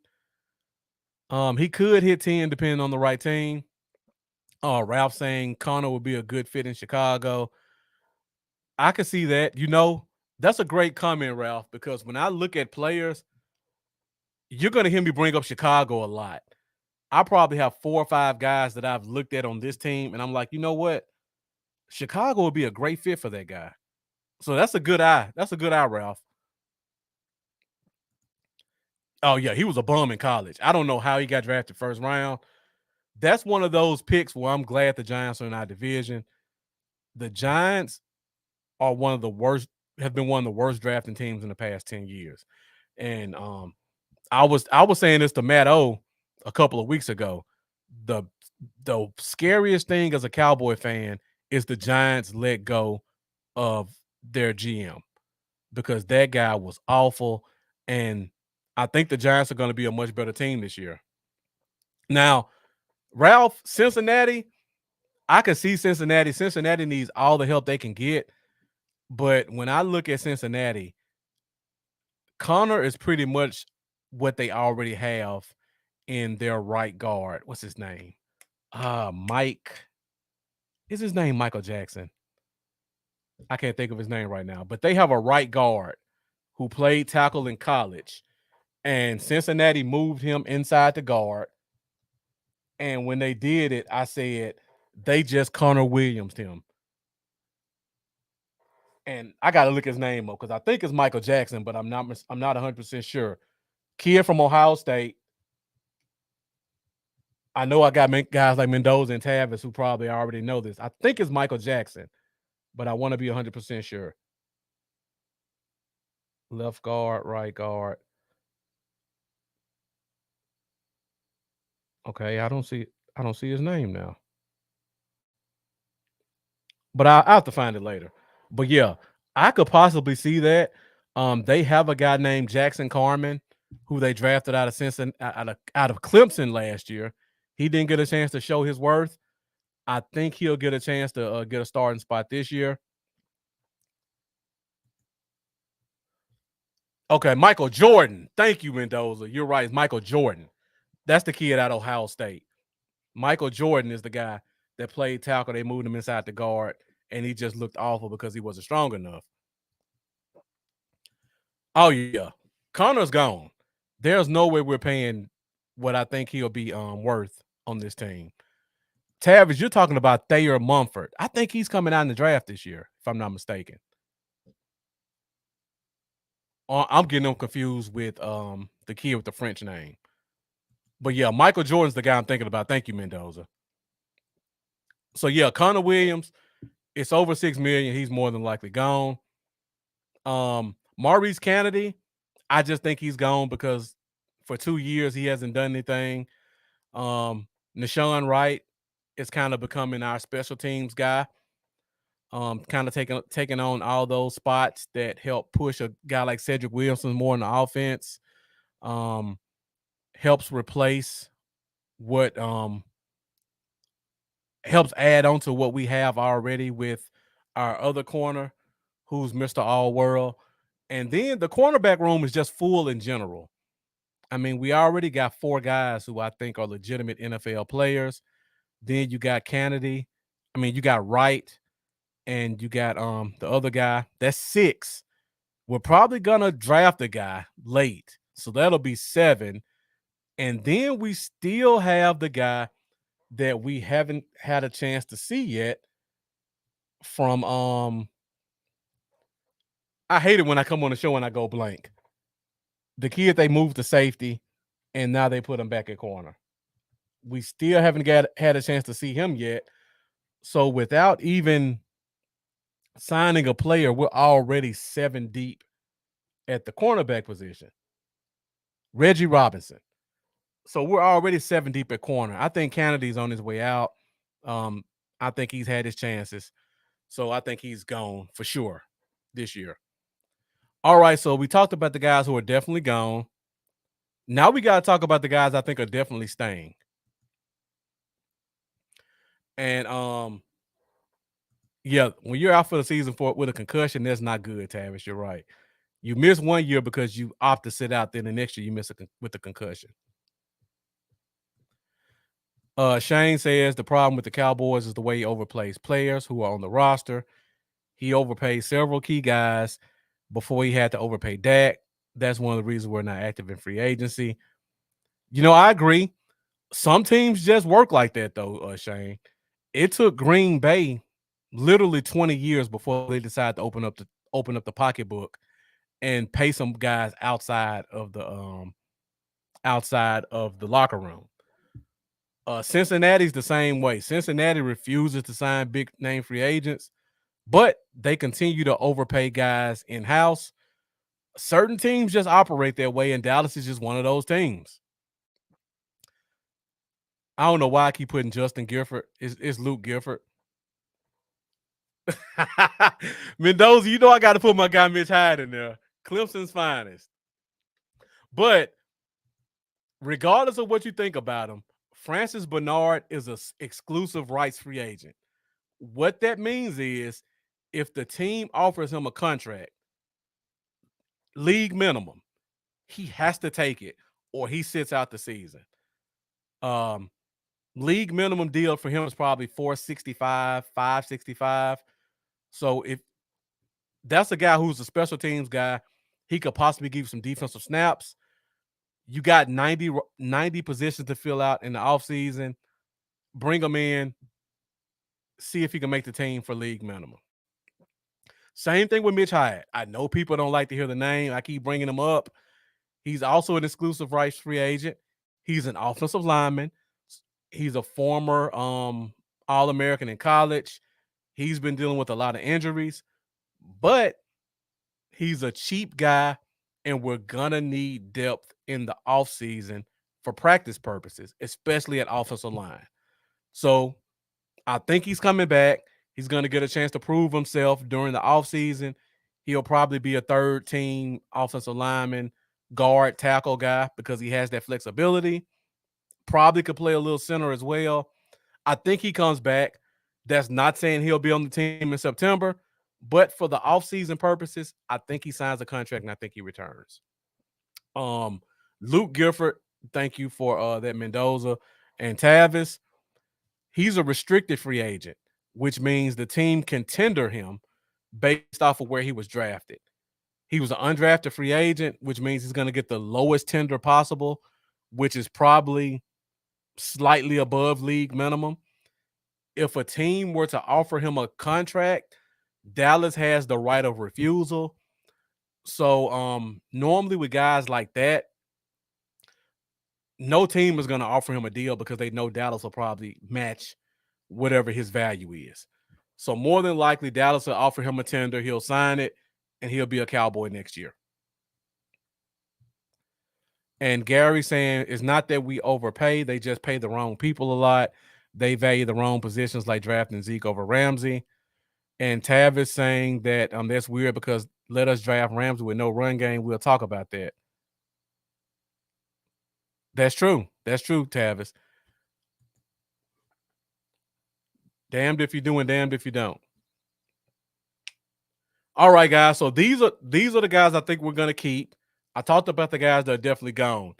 He could hit 10 depending on the right team. Ralph saying Connor would be a good fit in Chicago. I could see that. That's a great comment, Ralph, because when I look at players, you're going to hear me bring up Chicago a lot. I probably have 4 or 5 guys that I've looked at on this team, and I'm like, you know what? Chicago would be a great fit for that guy. So that's a good eye. That's a good eye, Ralph. Oh, yeah, he was a bum in college. I don't know how he got drafted 1st round. That's one of those picks where I'm glad the Giants are in our division. The Giants are have been one of the worst drafting teams in the past 10 years. And I was saying this to Matt O a couple of weeks ago. The scariest thing as a Cowboy fan is the Giants let go of their GM, because that guy was awful. And I think the Giants are going to be a much better team this year. Now, Ralph, Cincinnati, I can see Cincinnati. Cincinnati needs all the help they can get. But when I look at Cincinnati, Connor is pretty much what they already have in their right guard. What's his name? Mike. Is his name Michael Jackson? I can't think of his name right now, but they have a right guard who played tackle in college, and Cincinnati moved him inside the guard. And when they did it, I said they just Connor Williams him. And I got to look his name up because I think it's Michael Jackson, but I'm not 100% sure. Kid from Ohio State. I know I got guys like Mendoza and Tavis who probably already know this. I think it's Michael Jackson, but I want to be 100% sure. Left guard, right guard. Okay, I don't see his name now. But I'll have to find it later. But yeah, I could possibly see that. They have a guy named Jackson Carman who they drafted out of Clemson last year. He didn't get a chance to show his worth. I think he'll get a chance to get a starting spot this year. Okay, Michael Jordan. Thank you, Mendoza. You're right. It's Michael Jordan. That's the kid out of Ohio State. Michael Jordan is the guy that played tackle. They moved him inside the guard, and he just looked awful because he wasn't strong enough. Oh, yeah. Connor's gone. There's no way we're paying what I think he'll be worth on this team. Tavis, you're talking about Thayer Mumford. I think he's coming out in the draft this year, if I'm not mistaken. I'm getting them confused with the kid with the French name. But yeah, Michael Jordan's the guy I'm thinking about. Thank you, Mendoza. So yeah, Connor Williams, it's over $6 million. He's more than likely gone. Maurice Kennedy, I just think he's gone because for 2 years he hasn't done anything. Nashawn Wright is kind of becoming our special teams guy. Kind of taking on all those spots that help push a guy like Cedric Wilson more in the offense. Helps replace what helps add on to what we have already with our other corner, who's Mr. All-World. And then the cornerback room is just full in general. I mean, we already got 4 guys who I think are legitimate NFL players. Then you got Kennedy. I mean, you got Wright, and you got the other guy. That's 6. We're probably gonna draft a guy late, so that'll be 7. And then we still have the guy that we haven't had a chance to see yet from I hate it when I come on the show and I go blank. The kid they moved to safety, and now they put him back at corner. We still haven't had a chance to see him yet. So without even signing a player, we're already 7 deep at the cornerback position. Reggie Robinson. So we're already 7 deep at corner. I think Kennedy's on his way out. I think he's had his chances. So I think he's gone for sure this year. All right, so we talked about the guys who are definitely gone. Now we got to talk about the guys I think are definitely staying. And yeah, when you're out for the season with a concussion, that's not good, Tavis. You're right. You miss 1 year because you opt to sit out. Then the next year you miss with a concussion. Shane says the problem with the Cowboys is the way he overplays players who are on the roster. He overpaid several key guys before he had to overpay Dak. That's one of the reasons we're not active in free agency. You know, I agree. Some teams just work like that, though, Shane. It took Green Bay literally 20 years before they decided to open up the pocketbook and pay some guys outside of the locker room. Cincinnati's the same way. Cincinnati refuses to sign big name free agents, but they continue to overpay guys in-house. Certain teams just operate that way, and Dallas is just one of those teams. I don't know why I keep putting Justin Gifford. It's Luke Gifford. Mendoza, you know I got to put my guy Mitch Hyde in there. Clemson's finest. But regardless of what you think about him, Francis Bernard is an exclusive rights free agent. What that means is if the team offers him a contract, league minimum, he has to take it or he sits out the season. League minimum deal for him is probably 465, 565. So if that's a guy who's a special teams guy, he could possibly give you some defensive snaps. You got 90 positions to fill out in the offseason. Bring him in, see if he can make the team for league minimum. Same thing with Mitch Hyatt. I know people don't like to hear the name. I keep bringing him up. He's also an exclusive rights free agent. He's an offensive lineman. He's a former All-American in college. He's been dealing with a lot of injuries, but he's a cheap guy, and we're going to need depth in the offseason for practice purposes, especially at offensive line. So I think he's coming back. He's going to get a chance to prove himself during the offseason. He'll probably be a third-team offensive lineman, guard, tackle guy because he has that flexibility. Probably could play a little center as well. I think he comes back. That's not saying he'll be on the team in September, but for the offseason purposes, I think he signs a contract and I think he returns. Luke Gifford, thank you for that Mendoza and Tavis. He's a restricted free agent, which means the team can tender him based off of where he was drafted. He was an undrafted free agent, which means he's going to get the lowest tender possible, which is probably slightly above league minimum. If a team were to offer him a contract, Dallas has the right of refusal. So normally with guys like that, no team is going to offer him a deal because they know Dallas will probably match whatever his value is. So more than likely, Dallas will offer him a tender. He'll sign it, and he'll be a Cowboy next year. And Gary saying it's not that we overpay. They just pay the wrong people a lot. They value the wrong positions like drafting Zeke over Ramsey. And Tavis saying that that's weird because let us draft Ramsey with no run game. We'll talk about that. That's true. That's true, Tavis. Damned if you do and damned if you don't. All right, guys. So these are the guys I think we're going to keep. I talked about the guys that are definitely gone.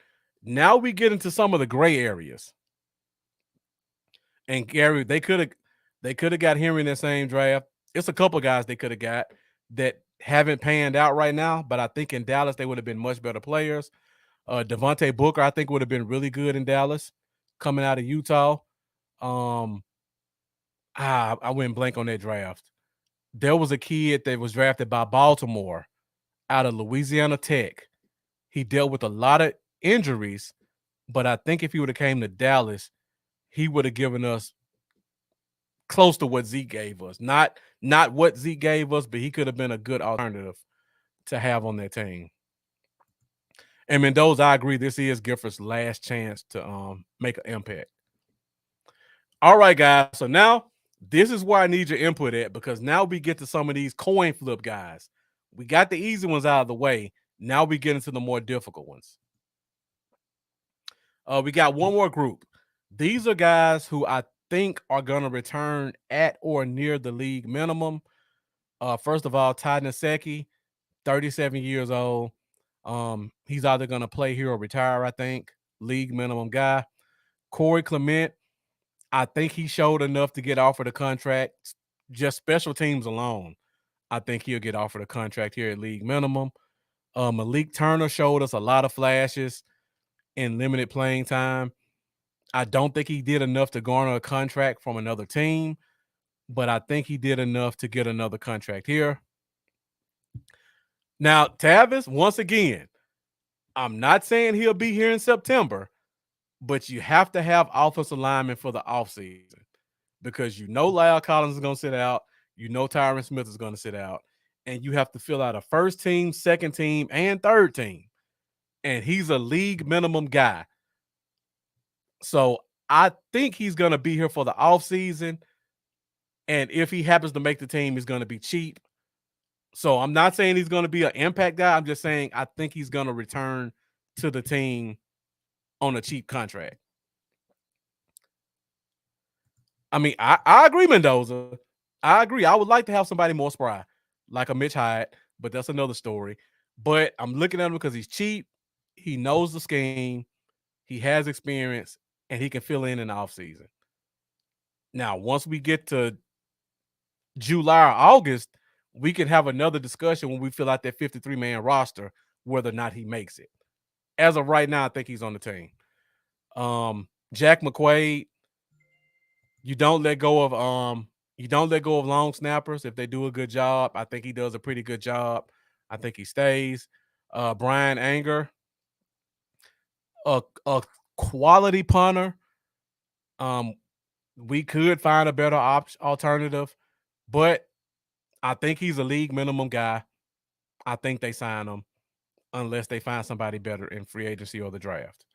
Now we get into some of the gray areas. And Gary, they could have got Henry in that same draft. It's a couple guys they could have got that haven't panned out right now, but I think in Dallas they would have been much better players. Devontae Booker, I think, would have been really good in Dallas coming out of Utah. I went blank on that draft. There was a kid that was drafted by Baltimore out of Louisiana Tech. He dealt with a lot of injuries, but I think if he would have came to Dallas, he would have given us close to what Zeke gave us. Not what Zeke gave us, but he could have been a good alternative to have on that team. And Mendoza, I agree, this is Gifford's last chance to make an impact. All right, guys. So now this is where I need your input at, because now we get to some of these coin flip guys. We got the easy ones out of the way. Now we get into the more difficult ones. We got one more group. These are guys who I think are going to return at or near the league minimum. First of all, Ty Nsekhe, 37 years old. He's either going to play here or retire, I think. League minimum guy. Corey Clement, I think he showed enough to get offered a contract. Just special teams alone, I think he'll get offered a contract here at league minimum. Malik Turner showed us a lot of flashes in limited playing time. I don't think he did enough to garner a contract from another team, but I think he did enough to get another contract here. Now, Tavis, once again, I'm not saying he'll be here in September, but you have to have offensive linemen for the offseason because you know Lyle Collins is going to sit out. You know Tyron Smith is going to sit out. And you have to fill out a first team, second team, and third team. And he's a league minimum guy. So I think he's going to be here for the offseason. And if he happens to make the team, he's going to be cheap. So I'm not saying he's going to be an impact guy. I'm just saying I think he's going to return to the team on a cheap contract. I mean, I agree, Mendoza. I agree. I would like to have somebody more spry, like a Mitch Hyatt, but that's another story. But I'm looking at him because he's cheap. He knows the scheme. He has experience, and he can fill in the offseason. Now, once we get to July or August, we can have another discussion when we fill out that 53-man roster, whether or not he makes it. As of right now, I think he's on the team. Jack McQuaid, you don't let go of long snappers if they do a good job. I think he does a pretty good job. I think he stays. Brian Anger, a quality punter. We could find a better alternative, but I think he's a league minimum guy. I think they sign him unless they find somebody better in free agency or the draft.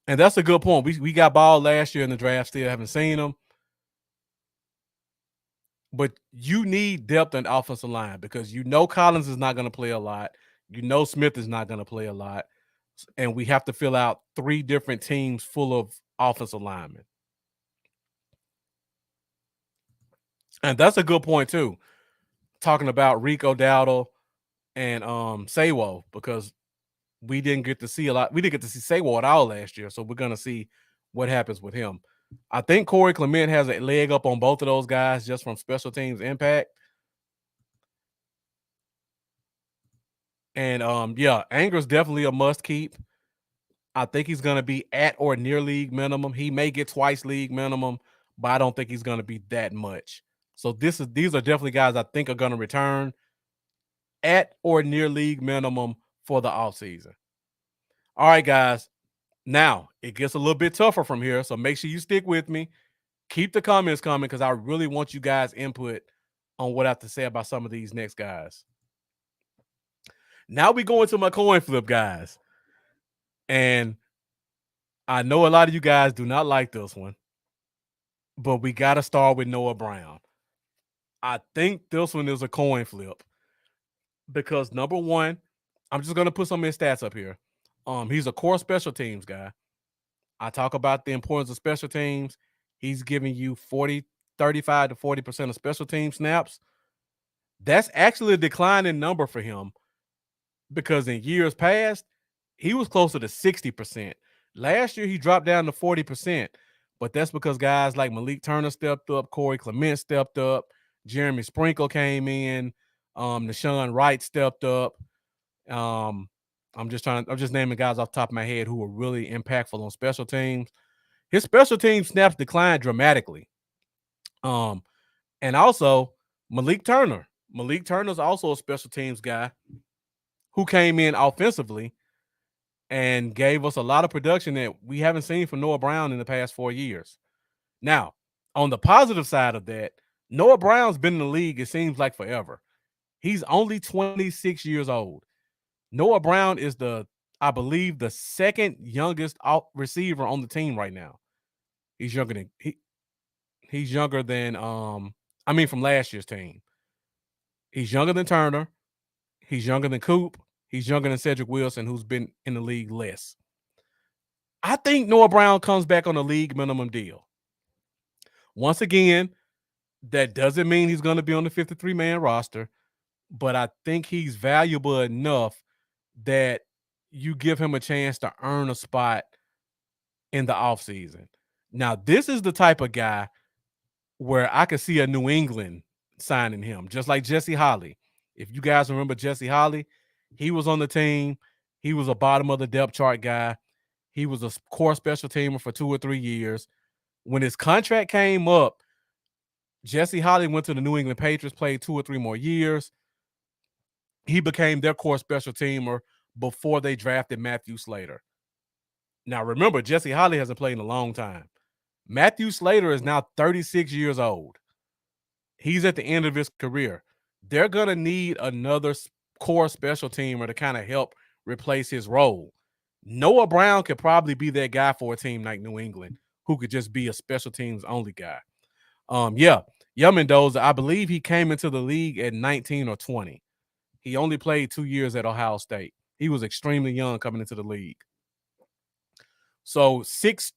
And that's a good point. We got Ball last year in the draft, still haven't seen him. But you need depth in offensive line because you know Collins is not going to play a lot. You know Smith is not going to play a lot. And we have to fill out 3 different teams full of offensive linemen. And that's a good point, too. Talking about Rico Dowdle and Sawo, because we didn't get to see a lot. We didn't get to see Sawo at all last year, so we're going to see what happens with him. I think Corey Clement has a leg up on both of those guys just from special teams impact. And Anger's definitely a must keep. I think he's going to be at or near league minimum. He may get twice league minimum, but I don't think he's going to be that much. So these are definitely guys I think are going to return at or near league minimum for the offseason. All right, guys. Now, it gets a little bit tougher from here, so make sure you stick with me. Keep the comments coming because I really want you guys' input on what I have to say about some of these next guys. Now we go into my coin flip, guys. And I know a lot of you guys do not like this one, but we got to start with Noah Brown. I think this one is a coin flip because, number one, I'm just going to put some of his stats up here. He's a core special teams guy. I talk about the importance of special teams. He's giving you 35 to 40% of special team snaps. That's actually a declining number for him because in years past, he was closer to 60%. Last year, he dropped down to 40%, but that's because guys like Malik Turner stepped up, Corey Clement stepped up, Jeremy Sprinkle came in, Nashawn Wright stepped up. I'm just naming guys off the top of my head who were really impactful on special teams. His special team snaps declined dramatically. And also Malik Turner. Malik Turner's also a special teams guy who came in offensively and gave us a lot of production that we haven't seen from Noah Brown in the past 4 years. Now, on the positive side of that, Noah Brown's been in the league, it seems like forever. He's only 26 years old. Noah Brown is I believe, the second youngest receiver on the team right now. He's younger than from last year's team. He's younger than Turner. He's younger than Coop. He's younger than Cedric Wilson, who's been in the league less. I think Noah Brown comes back on a league minimum deal. Once again, that doesn't mean he's going to be on the 53-man roster, but I think he's valuable enough that you give him a chance to earn a spot in the offseason. Now, this is the type of guy where I could see a New England signing him, just like Jesse Holley. If you guys remember Jesse Holley, he was on the team. He was a bottom of the depth chart guy. He was a core special teamer for 2 or 3 years. When his contract came up, Jesse Holley went to the New England Patriots, played 2 or 3 more years. He became their core special teamer before they drafted Matthew Slater. Now, remember, Jesse Holley hasn't played in a long time. Matthew Slater is now 36 years old. He's at the end of his career. They're going to need another core special teamer to kind of help replace his role. Noah Brown could probably be that guy for a team like New England who could just be a special teams only guy. Mendoza, I believe he came into the league at 19 or 20. He only played 2 years at Ohio State. He was extremely young coming into the league. So 6'3",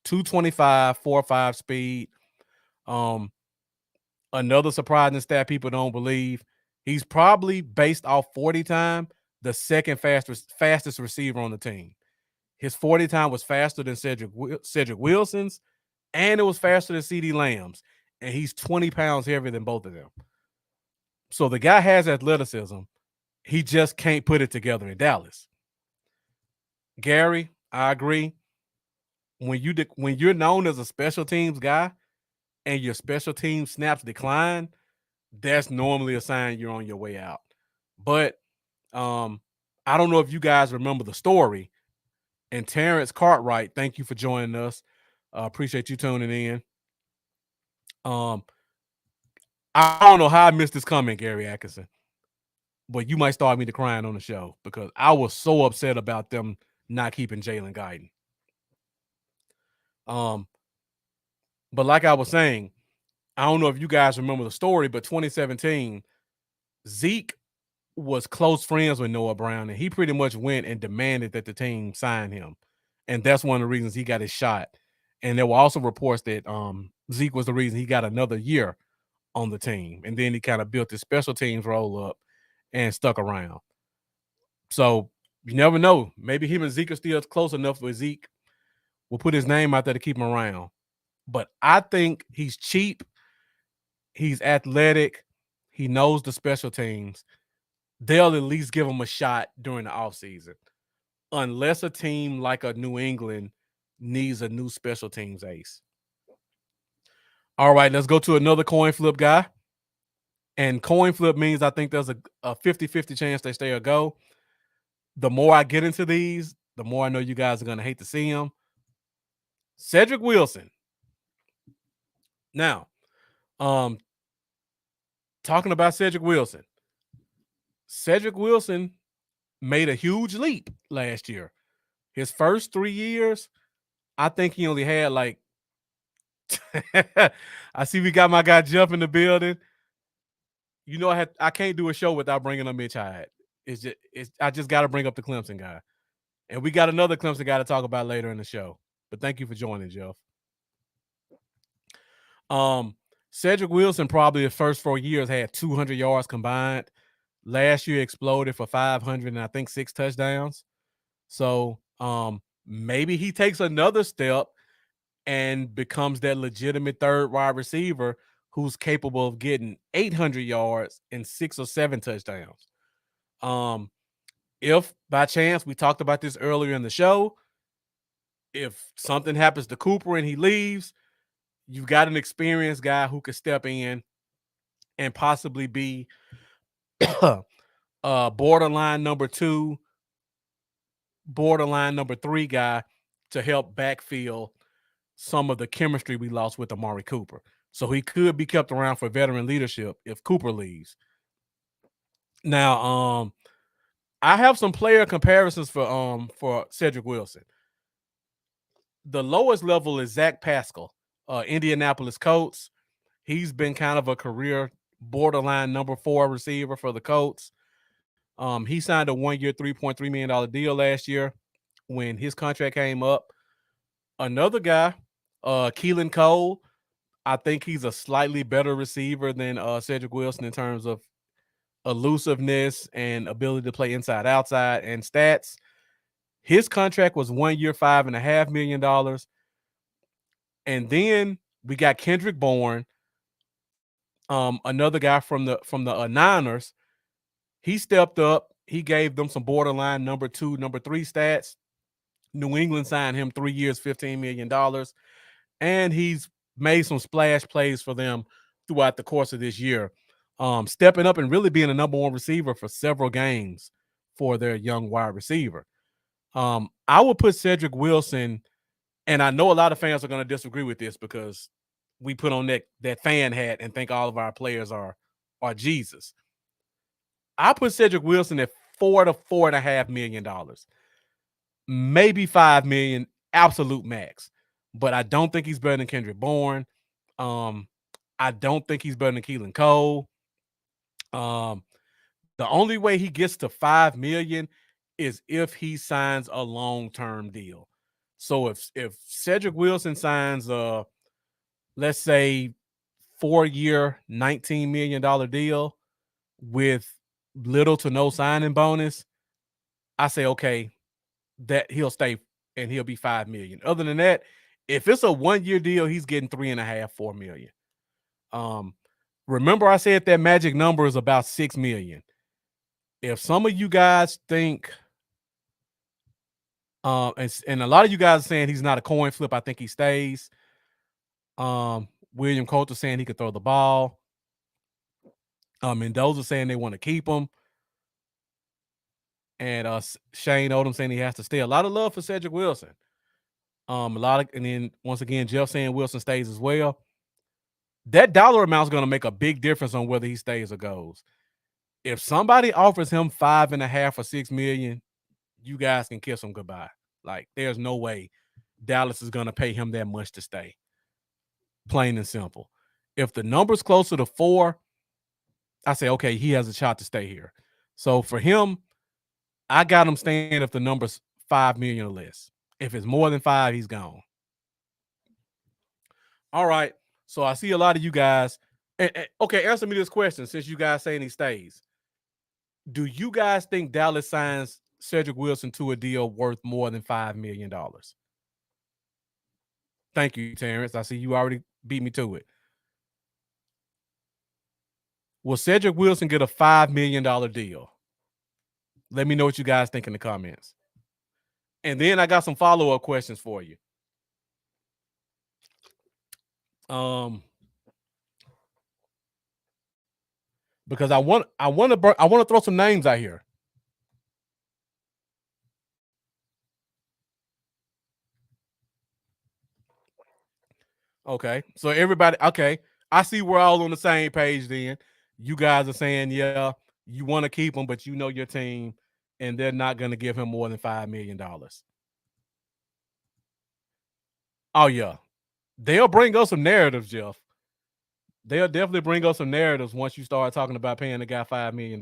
225, 4.5 speed. Another surprising stat people don't believe. He's probably, based off 40 time, the second fastest receiver on the team. His 40 time was faster than Cedric Wilson's, and it was faster than CeeDee Lamb's. And he's 20 pounds heavier than both of them. So the guy has athleticism. He just can't put it together in Dallas. Gary, I agree. When you're known as a special teams guy and your special team snaps decline, that's normally a sign you're on your way out. But I don't know if you guys remember the story. And Terrence Cartwright, thank you for joining us. Appreciate you tuning in. I don't know how I missed this comment, Gary Atkinson, but you might start me to crying on the show because I was so upset about them not keeping Jalen Guyton. But like I was saying, I don't know if you guys remember the story, but 2017, Zeke was close friends with Noah Brown, and he pretty much went and demanded that the team sign him. And that's one of the reasons he got his shot. And there were also reports that Zeke was the reason he got another year on the team. And then he kind of built his special teams roll up and stuck around. So you never know. Maybe him and Zeke are still close enough where Zeke will put his name out there to keep him around. But I think he's cheap. He's athletic. He knows the special teams. They'll at least give him a shot during the offseason. Unless a team like a New England needs a new special teams ace. All right, let's go to another coin flip guy. And coin flip means I think there's a 50-50 chance they stay or go. The more I get into these, the more I know you guys are going to hate to see him. Cedric Wilson. Now, talking about Cedric Wilson. Cedric Wilson made a huge leap last year. His first 3 years, I think he only had like I see we got my guy Jeff in the building. You know, I can't do a show without bringing up Mitch Hyde. I just got to bring up the Clemson guy. And we got another Clemson guy to talk about later in the show. But thank you for joining, Jeff. Cedric Wilson probably the first 4 years had 200 yards combined. Last year exploded for 500 and I think 6 touchdowns. So maybe he takes another step and becomes that legitimate third wide receiver who's capable of getting 800 yards and 6 or 7 touchdowns. If by chance, we talked about this earlier in the show, if something happens to Cooper and he leaves, you've got an experienced guy who could step in and possibly be borderline number 2, borderline number 3 guy to help backfill some of the chemistry we lost with Amari Cooper. So he could be kept around for veteran leadership if Cooper leaves. Now, I have some player comparisons for Cedric Wilson. The lowest level is Zach Pascal, Indianapolis Colts. He's been kind of a career borderline number 4 receiver for the Colts. He signed a 1-year, $3.3 million deal last year when his contract came up. Another guy, Keelan Cole, I think he's a slightly better receiver than Cedric Wilson in terms of elusiveness and ability to play inside, outside, and stats. His contract was 1 year, $5.5 million. And then we got Kendrick Bourne, another guy from the Niners. He stepped up. He gave them some borderline number 2, number 3 stats. New England signed him 3 years, $15 million. And he's made some splash plays for them throughout the course of this year, stepping up and really being a number 1 receiver for several games for their young wide receiver. I would put Cedric Wilson, and I know a lot of fans are going to disagree with this because we put on that fan hat and think all of our players are Jesus. I put Cedric Wilson at $4 to $4.5 million, maybe $5 million, absolute max. But I don't think he's better than Kendrick Bourne. I don't think he's better than Keelan Cole. The only way he gets to $5 million is if he signs a long-term deal. So if Cedric Wilson signs let's say 4-year, $19 million deal, with little to no signing bonus, I say, okay, that he'll stay and he'll be $5 million. Other than that, if it's a 1-year deal, he's getting 3.5, $4 million. Remember I said that magic number is about $6 million. If some of you guys think, and a lot of you guys are saying he's not a coin flip, I think he stays. William Coulter saying he could throw the ball. Mendoza saying they want to keep him. And Shane Odom saying he has to stay. A lot of love for Cedric Wilson. And then once again, Jeff saying Wilson stays as well. That dollar amount is going to make a big difference on whether he stays or goes. If somebody offers him 5.5 or $6 million, you guys can kiss him goodbye. Like, there's no way Dallas is going to pay him that much to stay. Plain and simple. If the number's closer to 4, I say, okay, he has a shot to stay here. So for him, I got him staying if the number's $5 million or less. If it's more than 5, he's gone. All right. So I see a lot of you guys. Okay, answer me this question since you guys saying he stays. Do you guys think Dallas signs Cedric Wilson to a deal worth more than $5 million? Thank you, Terrence. I see you already beat me to it. Will Cedric Wilson get a $5 million deal? Let me know what you guys think in the comments. And then I got some follow-up questions for you. Because I want to throw some names out here. Okay, so everybody, okay, I see we're all on the same page. Then you guys are saying, yeah, you want to keep him, but you know your team, and they're not going to give him more than $5 million. Oh yeah, they'll bring us some narratives, Jeff. They'll definitely bring us some narratives once you start talking about paying the guy $5 million.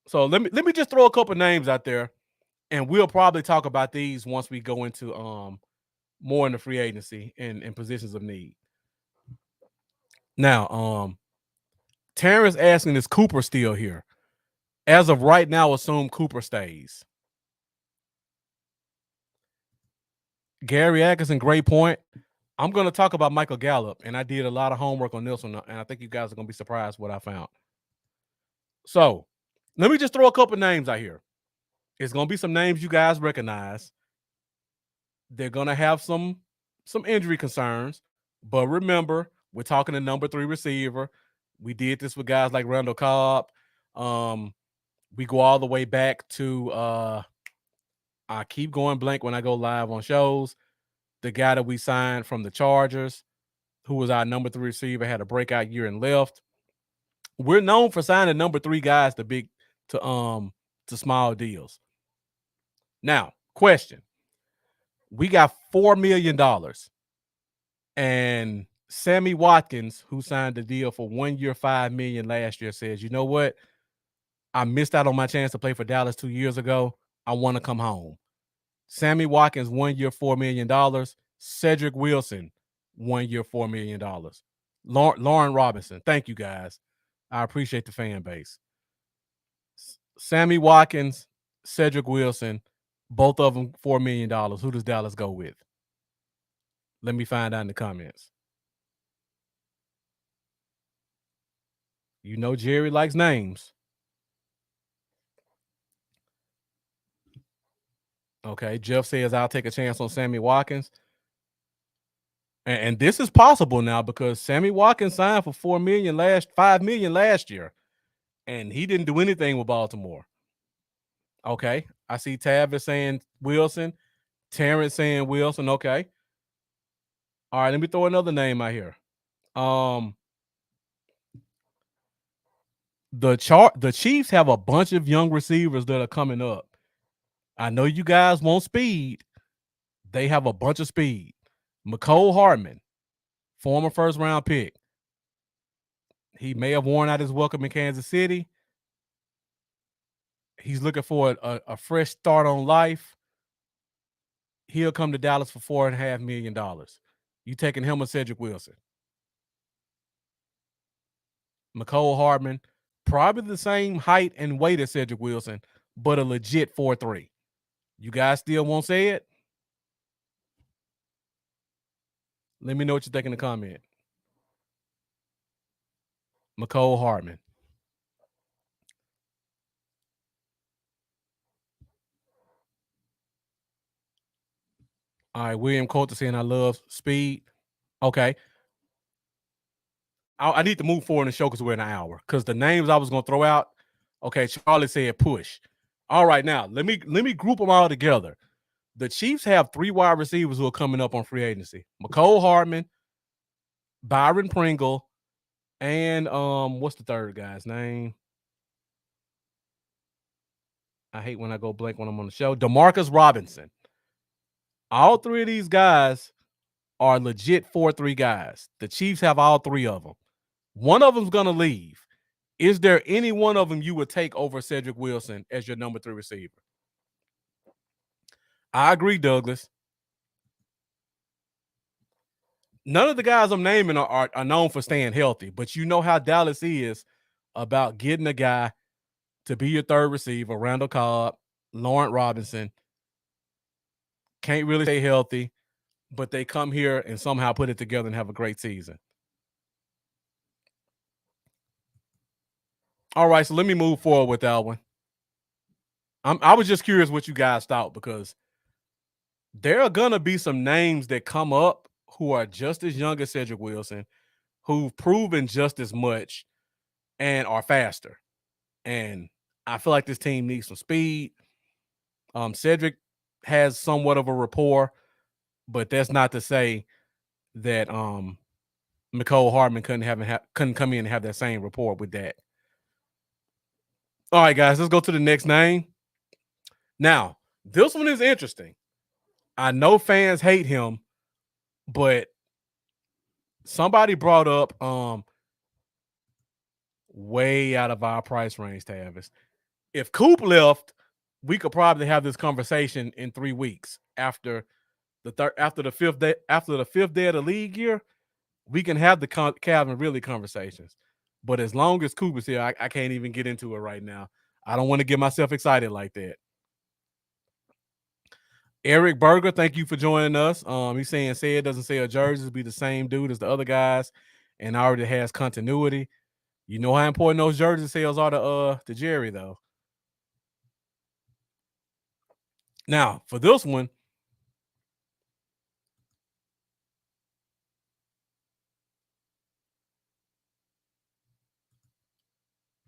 So let me just throw a couple names out there, and we'll probably talk about these once we go into more in the free agency and positions of need. Now, Terrence asking, is Cooper still here? As of right now, assume Cooper stays. Gary Atkinson, great point. I'm going to talk about Michael Gallup, and I did a lot of homework on this one, and I think you guys are going to be surprised what I found. So let me just throw a couple names out here. It's going to be some names you guys recognize. They're going to have some injury concerns, but remember, we're talking a number 3 receiver. We did this with guys like Randall Cobb. We go all the way back to I keep going blank when I go live on shows. The guy that we signed from the Chargers, who was our number 3 receiver, had a breakout year and left. We're known for signing number 3 guys to small deals. Now, question. We got $4 million. And Sammy Watkins, who signed the deal for 1 year, $5 million last year, says, you know what? I missed out on my chance to play for Dallas 2 years ago. I want to come home. Sammy Watkins, 1 year, $4 million. Cedric Wilson, 1 year, $4 million. Lauren Robinson. Thank you, guys. I appreciate the fan base. Sammy Watkins, Cedric Wilson, both of them $4 million. Who does Dallas go with? Let me find out in the comments. You know Jerry likes names. Okay, Jeff says I'll take a chance on Sammy Watkins. And this is possible now because Sammy Watkins signed for $5 million last year, and he didn't do anything with Baltimore. Okay, I see Tavis saying Wilson, Terrence saying Wilson. Okay, all right. Let me throw another name out here. The Chiefs have a bunch of young receivers that are coming up. I know you guys want speed. They have a bunch of speed. Mecole Hardman, former first-round pick. He may have worn out his welcome in Kansas City. He's looking for a fresh start on life. He'll come to Dallas for $4.5 million. You taking him or Cedric Wilson? Mecole Hardman, probably the same height and weight as Cedric Wilson, but a legit 4'3". You guys still won't say it? Let me know what you think in the comment. Mecole Hardman. All right, William Coulter saying I love speed. Okay. I need to move forward in the show because we're in an hour. Because the names I was going to throw out, okay, Charlie said push. All right, now let me group them all together. The Chiefs have 3 wide receivers who are coming up on free agency: Mecole Hardman, Byron Pringle, and what's the third guy's name? I hate when I go blank when I'm on the show. DeMarcus Robinson. All 3 of these guys are legit 4-3 guys. The Chiefs have all 3 of them. One of them's going to leave. Is there any one of them you would take over Cedric Wilson as your number 3 receiver? I agree, Douglas. None of the guys I'm naming are known for staying healthy, but you know how Dallas is about getting a guy to be your 3rd receiver. Randall Cobb, Lawrence Robinson. Can't really stay healthy, but they come here and somehow put it together and have a great season. All right, so let me move forward with that one. I was just curious what you guys thought, because there are going to be some names that come up who are just as young as Cedric Wilson, who've proven just as much and are faster. And I feel like this team needs some speed. Cedric has somewhat of a rapport, but that's not to say that Mecole Hardman couldn't come in and have that same rapport with that. All right, guys, let's go to the next name. Now, this one is interesting. I know fans hate him, but somebody brought up way out of our price range, Tavis. If Coop left, we could probably have this conversation in 3 weeks after the 5th day of the league year. We can have the Calvin Ridley conversations. But as long as Coop is here, I can't even get into it right now. I don't want to get myself excited like that. Eric Berger, thank you for joining us. He's saying it doesn't sell jerseys, be the same dude as the other guys, and already has continuity. You know how important those jersey sales are to Jerry, though. Now, for this one,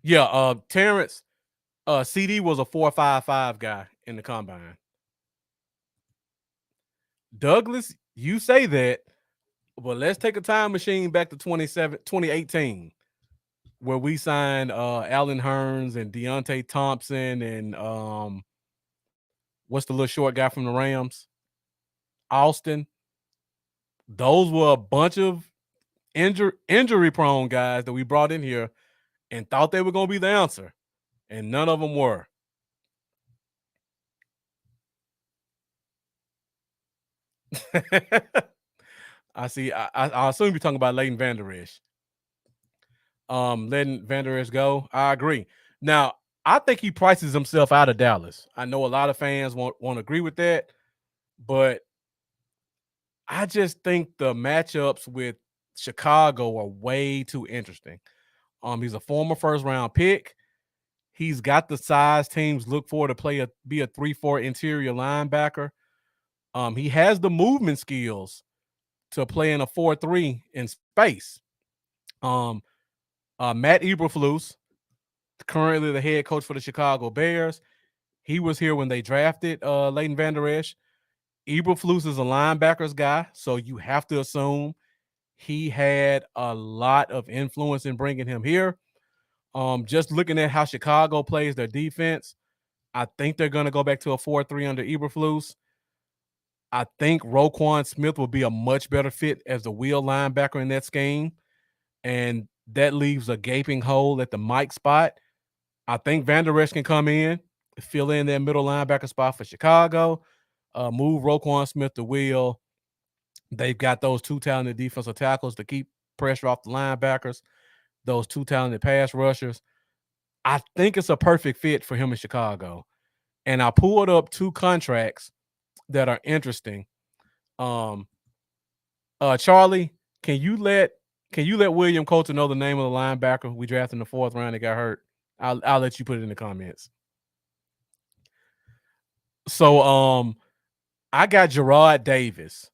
yeah, Terrence CD was a 4.55 guy in the combine. Douglas, you say that, but let's take a time machine back to 2018, where we signed Allen Hurns and Deontay Thompson and what's the little short guy from the Rams? Austin. Those were a bunch of injury-prone guys that we brought in here and thought they were going to be the answer, and none of them were. I see. I assume you're talking about Leighton Vander Esch. Letting Vander Esch go. I agree. Now, I think he prices himself out of Dallas. I know a lot of fans won't agree with that, but I just think the matchups with Chicago are way too interesting. He's a former first-round pick. He's got the size teams look for to be a 3-4 interior linebacker. He has the movement skills to play in a 4-3 in space. Matt Eberflus, currently the head coach for the Chicago Bears. He was here when they drafted Leighton Vander Esch. Eberflus is a linebackers guy, so you have to assume he had a lot of influence in bringing him here. Just looking at how Chicago plays their defense, I think they're going to go back to a 4-3 under Eberflus. I think Roquan Smith will be a much better fit as the wheel linebacker in that scheme, and that leaves a gaping hole at the Mike spot. I think Vander Esch can come in, fill in that middle linebacker spot for Chicago, move Roquan Smith to wheel. They've got those 2 talented defensive tackles to keep pressure off the linebackers. those two talented pass rushers. I think it's a perfect fit for him in Chicago. And I pulled up two contracts that are interesting. Charlie, can you let William Coulter know the name of the linebacker we drafted in the 4th round that got hurt? I'll let you put it in the comments. So I got Gerard Davis,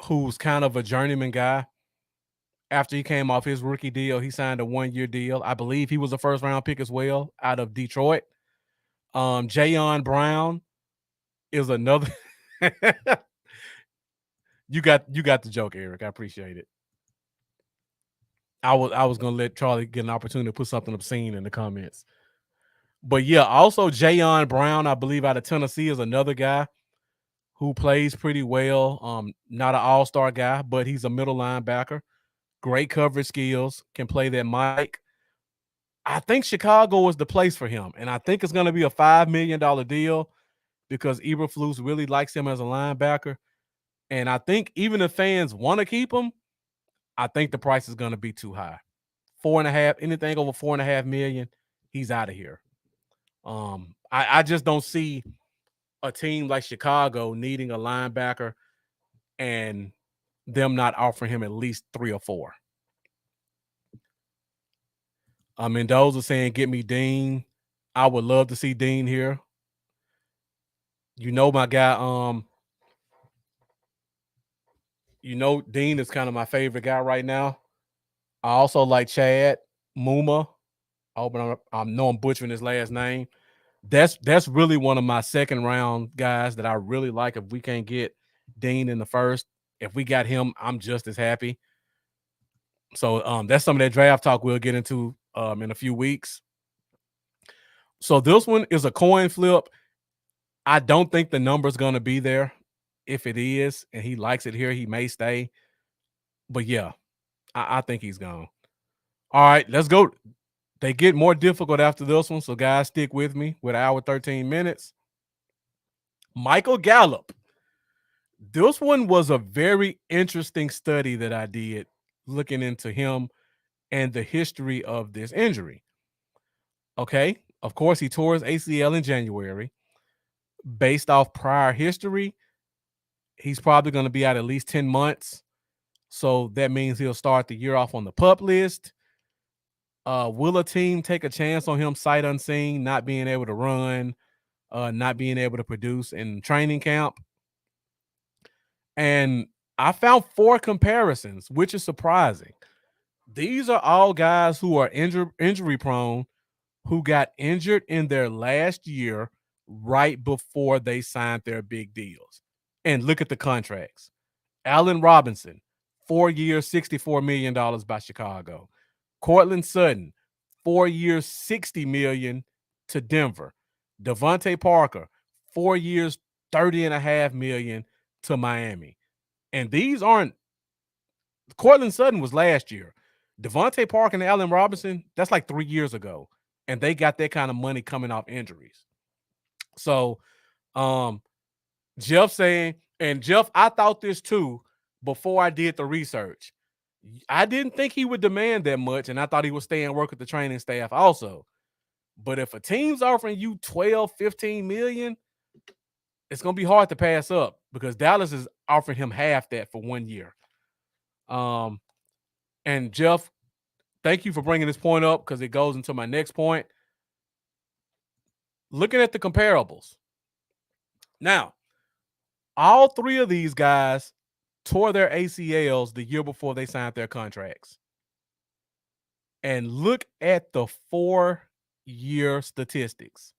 who's kind of a journeyman guy. After he came off his rookie deal, he signed a 1-year deal. I believe he was a 1st-round pick as well out of Detroit. Jayon Brown is another. You got the joke, Eric. I appreciate it. I was gonna let Charlie get an opportunity to put something obscene in the comments. But yeah, also Jayon Brown, I believe out of Tennessee, is another guy who plays pretty well. Not an all-star guy, but he's a middle linebacker. Great coverage skills, can play that mic. I think Chicago is the place for him, and I think it's going to be a $5 million deal because Eberflus really likes him as a linebacker. And I think even if fans want to keep him, I think the price is going to be too high. 4.5, anything over 4.5 million, he's out of here. I just don't see a team like Chicago needing a linebacker and them not offering him at least 3 or 4. Mendoza saying, get me Dean. I would love to see Dean here. You know, my guy, Dean is kind of my favorite guy right now. I also like Chad Muma. I know I'm butchering his last name. That's really one of my 2nd-round guys that I really like. If we can't get Dean in the 1st, if we got him, I'm just as happy. So that's some of that draft talk we'll get into in a few weeks. So this one is a coin flip. I don't think the number's going to be there. If it is, and he likes it here, he may stay. But yeah, I think he's gone. All right, let's go. They get more difficult after this one, so guys, stick with me with 1:13 minutes. Michael Gallup. This one was a very interesting study that I did looking into him and the history of this injury. Okay, of course, he tore his ACL in January. Based off prior history, he's probably going to be out at least 10 months. So that means he'll start the year off on the PUP list. Will a team take a chance on him sight unseen, not being able to run, not being able to produce in training camp? And I found 4 comparisons, which is surprising. These are all guys who are injury prone, who got injured in their last year right before they signed their big deals. And look at the contracts. Allen Robinson, 4 years, $64 million by Chicago. Cortland Sutton, 4 years, $60 million to Denver. Devontae Parker, 4 years, $30.5 million to Miami. And these aren't – Cortland Sutton was last year. Devontae Parker and Allen Robinson, that's like 3 years ago. And they got that kind of money coming off injuries. So Jeff saying – and Jeff, I thought this too before I did the research. I didn't think he would demand that much, and I thought he would stay and work with the training staff also. But if a team's offering you 12, 15 million, it's going to be hard to pass up because Dallas is offering him half that for 1 year. And Jeff, thank you for bringing this point up because it goes into my next point. Looking at the comparables. Now, all 3 of these guys tore their ACLs the year before they signed their contracts. And look at the 4-year statistics.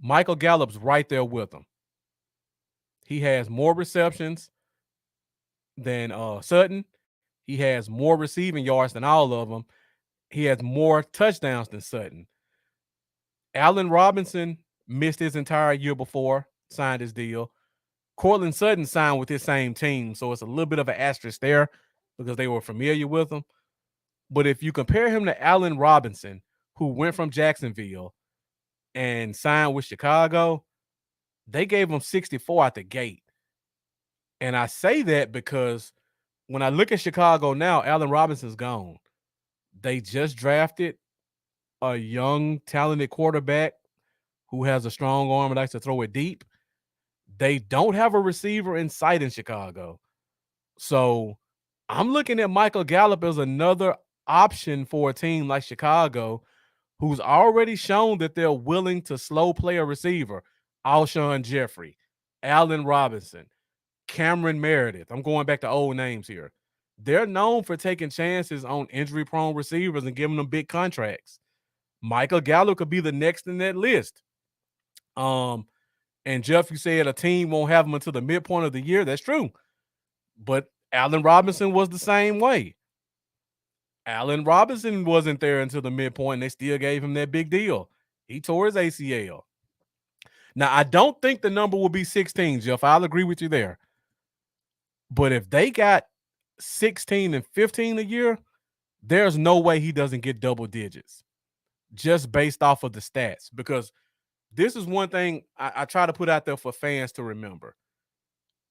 Michael Gallup's right there with them. He has more receptions than Sutton. He has more receiving yards than all of them. He has more touchdowns than Sutton. Allen Robinson missed his entire year before, signed his deal. Cortland Sutton signed with his same team, so it's a little bit of an asterisk there because they were familiar with him. But if you compare him to Allen Robinson, who went from Jacksonville and signed with Chicago, they gave him 64 out the gate. And I say that because when I look at Chicago now, Allen Robinson's gone. They just drafted a young, talented quarterback who has a strong arm and likes to throw it deep. They don't have a receiver in sight in Chicago. So I'm looking at Michael Gallup as another option for a team like Chicago, who's already shown that they're willing to slow play a receiver. Alshon Jeffrey, Allen Robinson, Cameron Meredith. I'm going back to old names here. They're known for taking chances on injury-prone receivers and giving them big contracts. Michael Gallup could be the next in that list. And Jeff, you said a team won't have him until the midpoint of the year. That's true. But Allen Robinson was the same way. Allen Robinson wasn't there until the midpoint, and they still gave him that big deal. He tore his ACL. Now, I don't think the number will be 16, Jeff. I'll agree with you there. But if they got 16 and 15 a year, there's no way he doesn't get double digits just based off of the stats. Because this is one thing I try to put out there for fans to remember.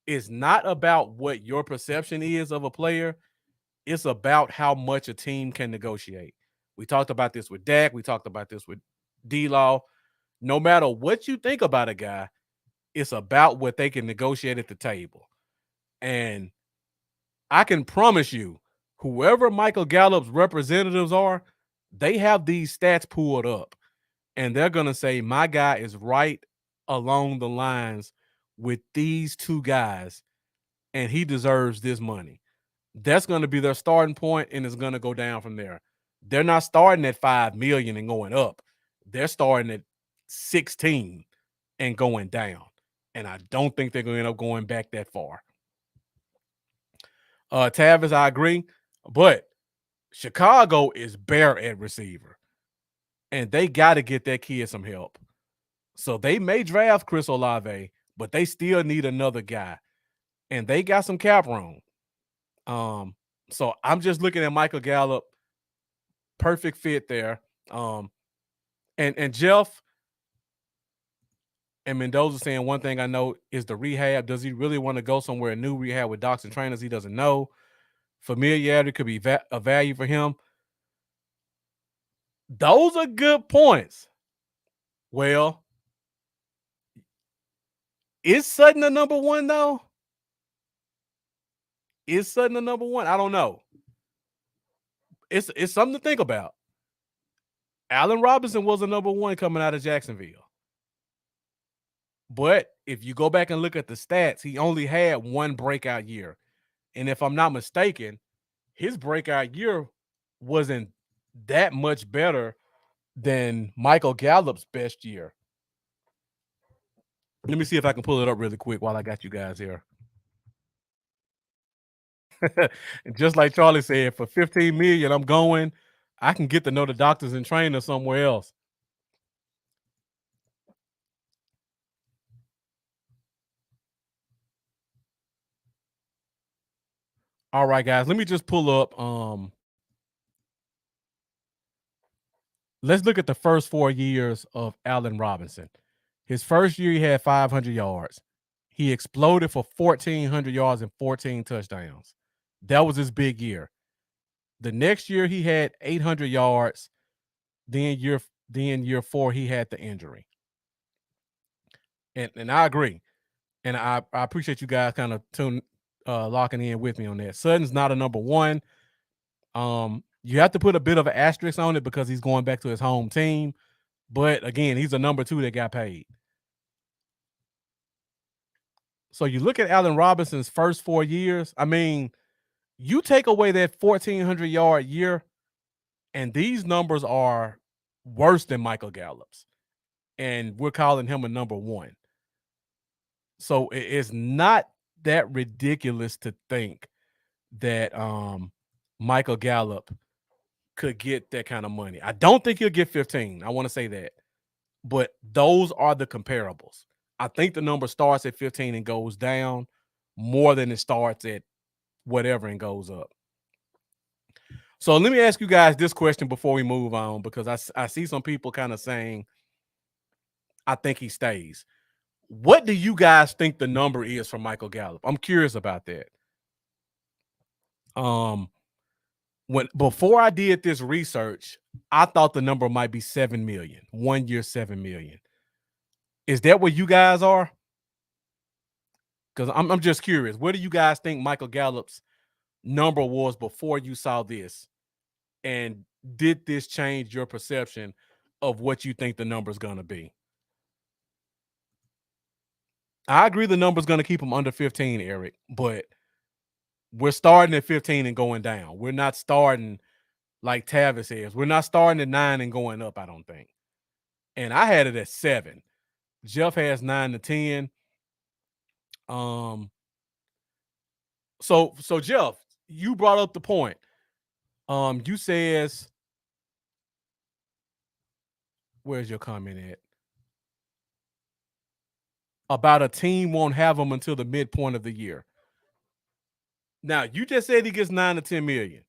It's not about what your perception is of a player. It's about how much a team can negotiate. We talked about this with Dak. We talked about this with D-Law. No matter what you think about a guy, it's about what they can negotiate at the table. And I can promise you, whoever Michael Gallup's representatives are, they have these stats pulled up. And they're going to say, my guy is right along the lines with these two guys, and he deserves this money. That's going to be their starting point, and it's going to go down from there. They're not starting at $5 million and going up. They're starting at 16 and going down. And I don't think they're going to end up going back that far. Tavis, I agree. But Chicago is bare at receiver. And they got to get that kid some help. So they may draft Chris Olave, but they still need another guy. And they got some cap room. So I'm just looking at Michael Gallup. Perfect fit there. And Jeff and Mendoza saying one thing I know is the rehab. Does he really want to go somewhere new rehab with docs and trainers he doesn't know? Familiarity could be a value for him. Those are good points. Well, is Sutton the number one, though? Is Sutton the number one? I don't know. It's something to think about. Allen Robinson was the number one coming out of Jacksonville. But if you go back and look at the stats, he only had one breakout year. And if I'm not mistaken, his breakout year wasn't that much better than Michael Gallup's best year. Let me see if I can pull it up really quick while I got you guys here. Just like Charlie said, for $15 million, I'm going. I can get to know the doctors and trainers somewhere else. All right, guys, let me just pull up. Let's look at the first 4 years of Allen Robinson. His first year, he had 500 yards. He exploded for 1,400 yards and 14 touchdowns. That was his big year. The next year, he had 800 yards. Then year 4, he had the injury. And I agree. And I appreciate you guys kind of locking in with me on that. Sutton's not a number one. You have to put a bit of an asterisk on it because he's going back to his home team. But again, he's a number 2 that got paid. So you look at Allen Robinson's first 4 years. I mean, you take away that 1,400-yard year, and these numbers are worse than Michael Gallup's. And we're calling him a number 1. So it's not that ridiculous to think that Michael Gallup could get that kind of money. I don't think he'll get 15. I want to say that. But those are the comparables. I think the number starts at 15 and goes down more than it starts at whatever and goes up. So let me ask you guys this question before we move on, because I see some people kind of saying, I think he stays. What do you guys think the number is for Michael Gallup? I'm curious about that. Before I did this research, I thought the number might be 7 million. 1 year, 7 million. Is that where you guys are? Because I'm just curious. Where do you guys think Michael Gallup's number was before you saw this? And did this change your perception of what you think the number is going to be? I agree the number's going to keep him under 15, Eric, but we're starting at 15 and going down. We're not starting like Tavis is. We're not starting at 9 and going up, I don't think. And I had it at 7. Jeff has 9 to 10. So Jeff, you brought up the point. You says, where's your comment at? About a team won't have him until the midpoint of the year. Now, you just said he gets 9 to 10 million.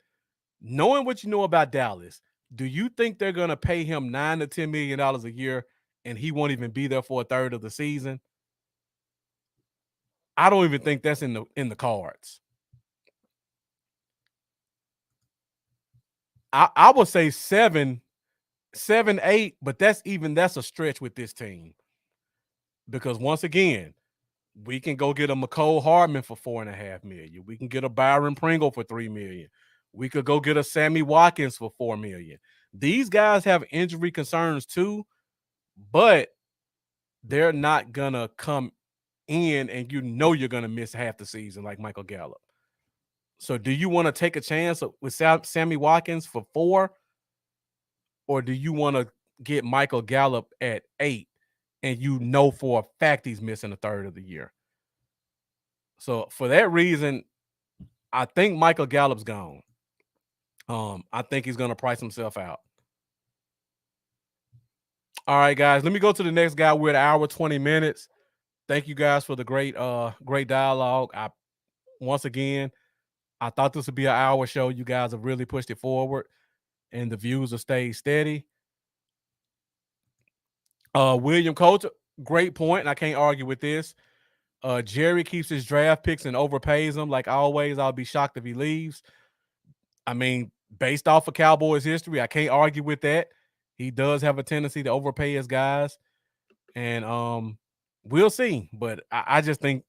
Knowing what you know about Dallas, do you think they're going to pay him $9 to $10 million a year and he won't even be there for a third of the season? I don't even think that's in the cards. I would say 7, 8, but that's a stretch with this team. Because once again, we can go get a McCole Hardman for $4.5 million. We can get a Byron Pringle for $3 million. We could go get a Sammy Watkins for $4 million. These guys have injury concerns too, but they're not gonna come in and you're gonna miss half the season like Michael Gallup. So do you want to take a chance with Sammy Watkins for 4? Or do you want to get Michael Gallup at 8 and for a fact he's missing a third of the year? So for that reason, I think Michael Gallup's gone. I think he's going to price himself out. All right, guys, let me go to the next guy. We're at 1 hour, 20 minutes. Thank you guys for the great dialogue. Once again, I thought this would be an hour show. You guys have really pushed it forward, and the views have stayed steady. William Coulter, great point, and I can't argue with this. Jerry keeps his draft picks and overpays them. Like always, I'll be shocked if he leaves. I mean, based off of Cowboys history, I can't argue with that. He does have a tendency to overpay his guys, and we'll see. But I think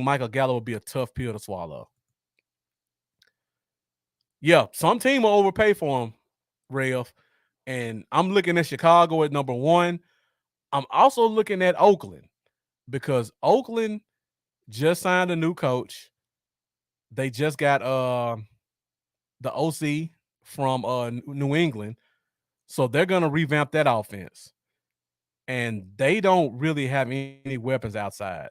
Michael Gallup will be a tough pill to swallow. Yeah, some team will overpay for him, Rev. And I'm looking at Chicago at number 1. I'm also looking at Oakland because Oakland just signed a new coach. They just got the OC from New England. So they're going to revamp that offense. And they don't really have any weapons outside.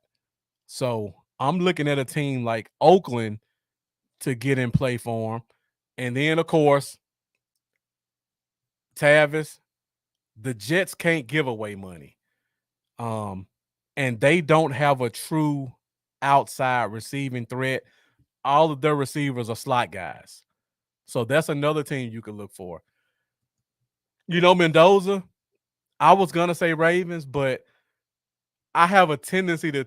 So I'm looking at a team like Oakland to get in play for them. And then, of course, Tavis, the Jets can't give away money. And they don't have a true outside receiving threat. All of their receivers are slot guys. So that's another team you could look for. Mendoza, I was going to say Ravens, but I have a tendency to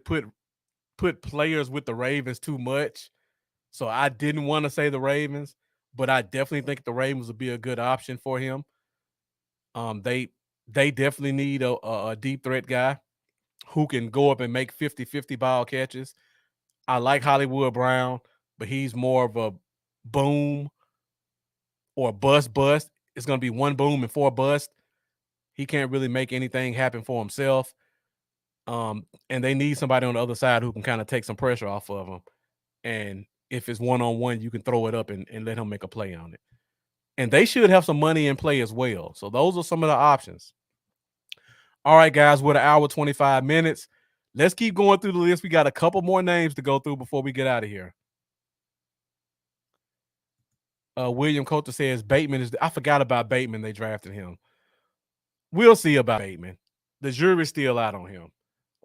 put players with the Ravens too much. So I didn't want to say the Ravens, but I definitely think the Ravens would be a good option for him. They definitely need a deep threat guy who can go up and make 50-50 ball catches. I like Hollywood Brown, but he's more of a boom or bust. It's going to be 1 boom and 4 bust. He can't really make anything happen for himself. And they need somebody on the other side who can kind of take some pressure off of him. And if it's one-on-one, you can throw it up and let him make a play on it. And they should have some money in play as well. So those are some of the options. All right, guys, we're at 1 hour, 25 minutes. Let's keep going through the list. We got a couple more names to go through before we get out of here. William Coulter says Bateman I forgot about Bateman. They drafted him. We'll see about Bateman. The jury's still out on him.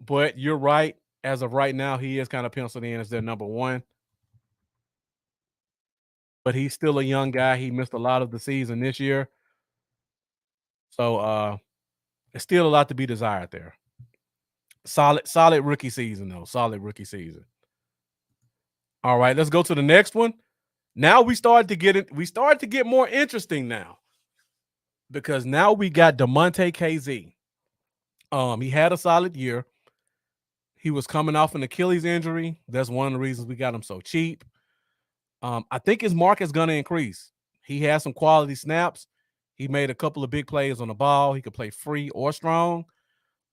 But you're right. As of right now, he is kind of penciled in as their number 1. But he's still a young guy. He missed a lot of the season this year. So there's still a lot to be desired there. Solid rookie season, though. Solid rookie season. All right, let's go to the next one. Now we started to get it. We started to get more interesting now because now we got DeMonte KZ. He had a solid year. He was coming off an Achilles injury. That's one of the reasons we got him so cheap. I think his market's going to increase. He has some quality snaps. He made a couple of big plays on the ball. He could play free or strong.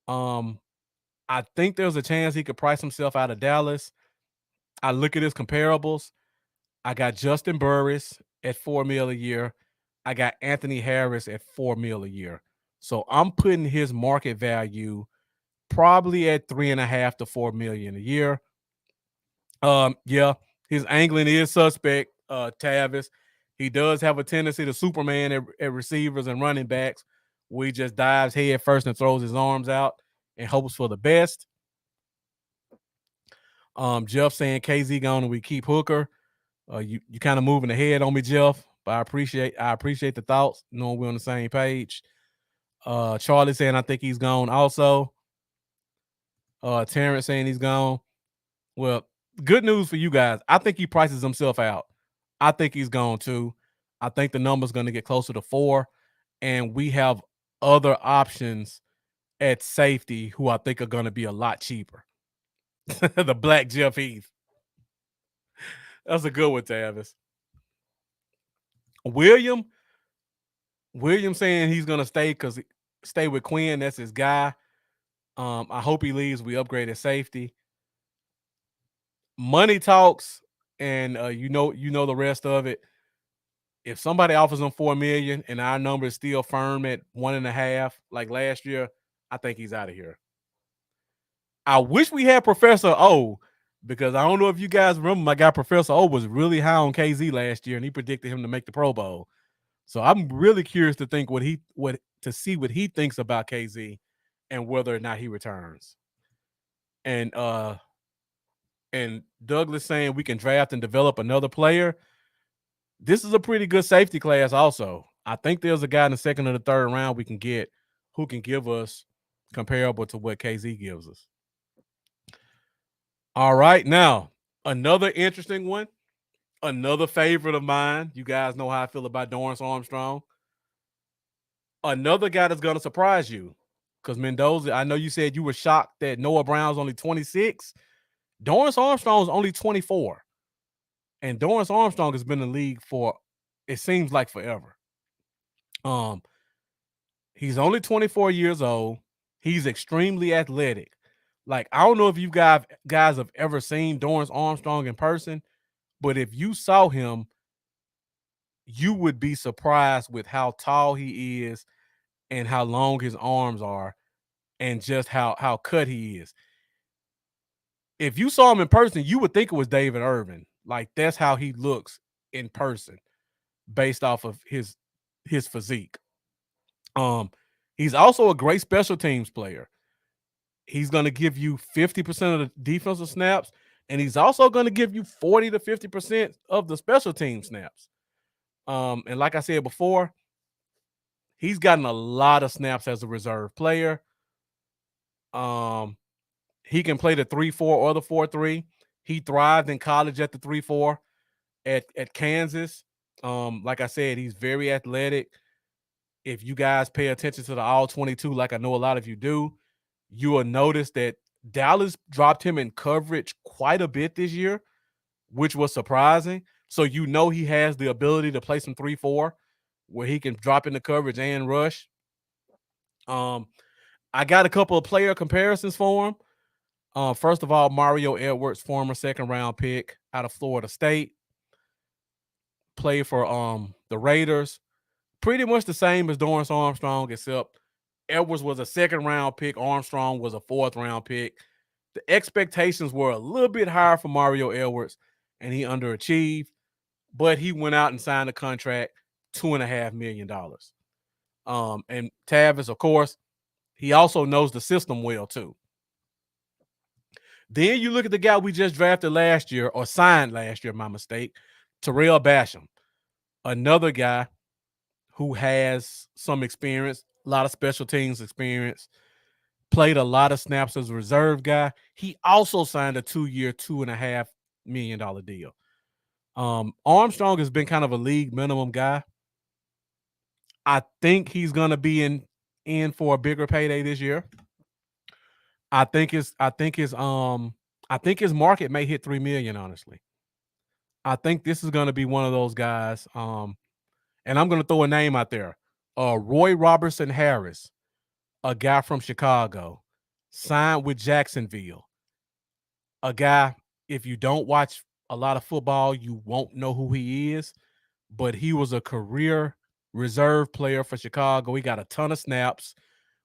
I think there's a chance he could price himself out of Dallas. I look at his comparables. I got Justin Burris at $4 million a year. I got Anthony Harris at $4 million a year. So I'm putting his market value probably at $3.5 to $4 million a year. Yeah, his angling is suspect, Tavis. He does have a tendency to Superman at receivers and running backs, where he just dives head first and throws his arms out and hopes for the best. Jeff saying KZ gone and we keep Hooker. You kind of moving ahead on me, Jeff, but I appreciate the thoughts, knowing we're on the same page. Charlie saying I think he's gone also. Terrence saying he's gone. Well, good news for you guys. I think he prices himself out. I think he's gone too. I think the number's going to get closer to 4, and we have other options at safety who I think are going to be a lot cheaper. The Black Jeff Heath. That's a good one, Tavis. William saying he's going to stay with Quinn. That's his guy. I hope he leaves. We upgrade his safety. Money talks, and you know the rest of it. If somebody offers him $4 million and our number is still firm at 1.5, like last year, I think he's out of here. I wish we had Professor O, because I don't know if you guys remember, my guy Professor O was really high on KZ last year, and he predicted him to make the Pro Bowl. So I'm really curious to think to see what he thinks about KZ and whether or not he returns. And Douglas saying we can draft and develop another player. This is a pretty good safety class also. I think there's a guy in the second or the third round we can get who can give us comparable to what KZ gives us. All right, now, another interesting one, another favorite of mine. You guys know how I feel about Dorance Armstrong. Another guy that's going to surprise you, because Mendoza, I know you said you were shocked that Noah Brown's only 26. Dorance Armstrong is only 24. And Dorance Armstrong has been in the league for, it seems like, forever. He's only 24 years old. He's extremely athletic. Like, I don't know if you guys have ever seen Dorance Armstrong in person, but if you saw him, you would be surprised with how tall he is and how long his arms are and just how cut he is. If you saw him in person, you would think it was David Irvin. Like, that's how he looks in person based off of his physique. He's also a great special teams player. He's going to give you 50% of the defensive snaps, and he's also going to give you 40 to 50% of the special team snaps. And like I said before, he's gotten a lot of snaps as a reserve player. He can play the 3-4 or the 4-3. He thrived in college at the 3-4 at Kansas. Like I said, he's very athletic. If you guys pay attention to the All-22, like I know a lot of you do, you will notice that Dallas dropped him in coverage quite a bit this year, which was surprising. So you know he has the ability to play some 3-4 where he can drop into coverage and rush. I got a couple of player comparisons for him. First of all, Mario Edwards, former second-round pick out of Florida State, played for the Raiders. Pretty much the same as Dorance Armstrong, except Edwards was a second-round pick. Armstrong was a fourth-round pick. The expectations were a little bit higher for Mario Edwards, and he underachieved, but he went out and signed a contract, $2.5 million. And Tavis, of course, he also knows the system well, too. Then you look at the guy we just drafted last year, or signed last year, my mistake, Terrell Basham, another guy who has some experience, a lot of special teams experience, played a lot of snaps as a reserve guy. He also signed a 2-year, $2.5 million deal. Armstrong has been kind of a league minimum guy. I think he's gonna be in for a bigger payday this year. I think his market may hit 3 million, honestly. I think this is gonna be one of those guys. And I'm gonna throw a name out there. Roy Robertson Harris, a guy from Chicago, signed with Jacksonville. A guy, if you don't watch a lot of football, you won't know who he is, but he was a career reserve player for Chicago. He got a ton of snaps.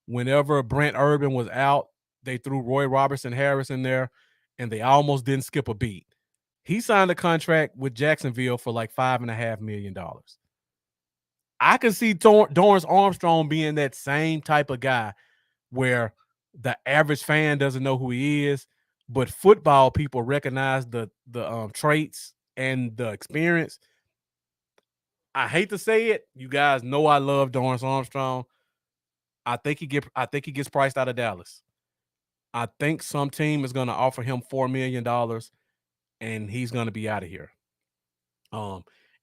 Whenever Brent Urban was out, they threw Roy Robertson Harris in there, and they almost didn't skip a beat. He signed a contract with Jacksonville for like $5.5 million. I can see Dorrance Armstrong being that same type of guy where the average fan doesn't know who he is, but football people recognize the traits and the experience. I hate to say it, you guys know I love Dorrance Armstrong. I think he gets priced out of Dallas. I think some team is going to offer him $4 million, and he's going to be out of here.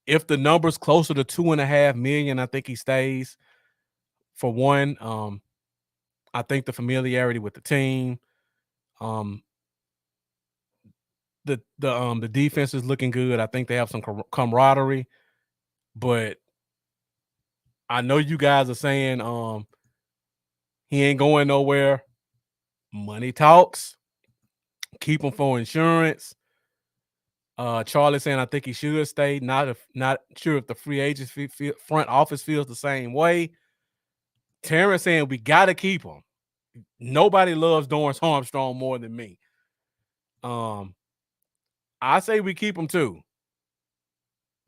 If the number's closer to $2.5 million, I think he stays. For one, I think the familiarity with the team, the defense is looking good. I think they have some camaraderie, but I know you guys are saying he ain't going nowhere. Money talks. Keep him for insurance. Charlie saying I think he should stay. Not sure if the free agents front office feels the same way. Terrence saying we got to keep him. Nobody loves Dorrance Armstrong more than me. I say we keep him too.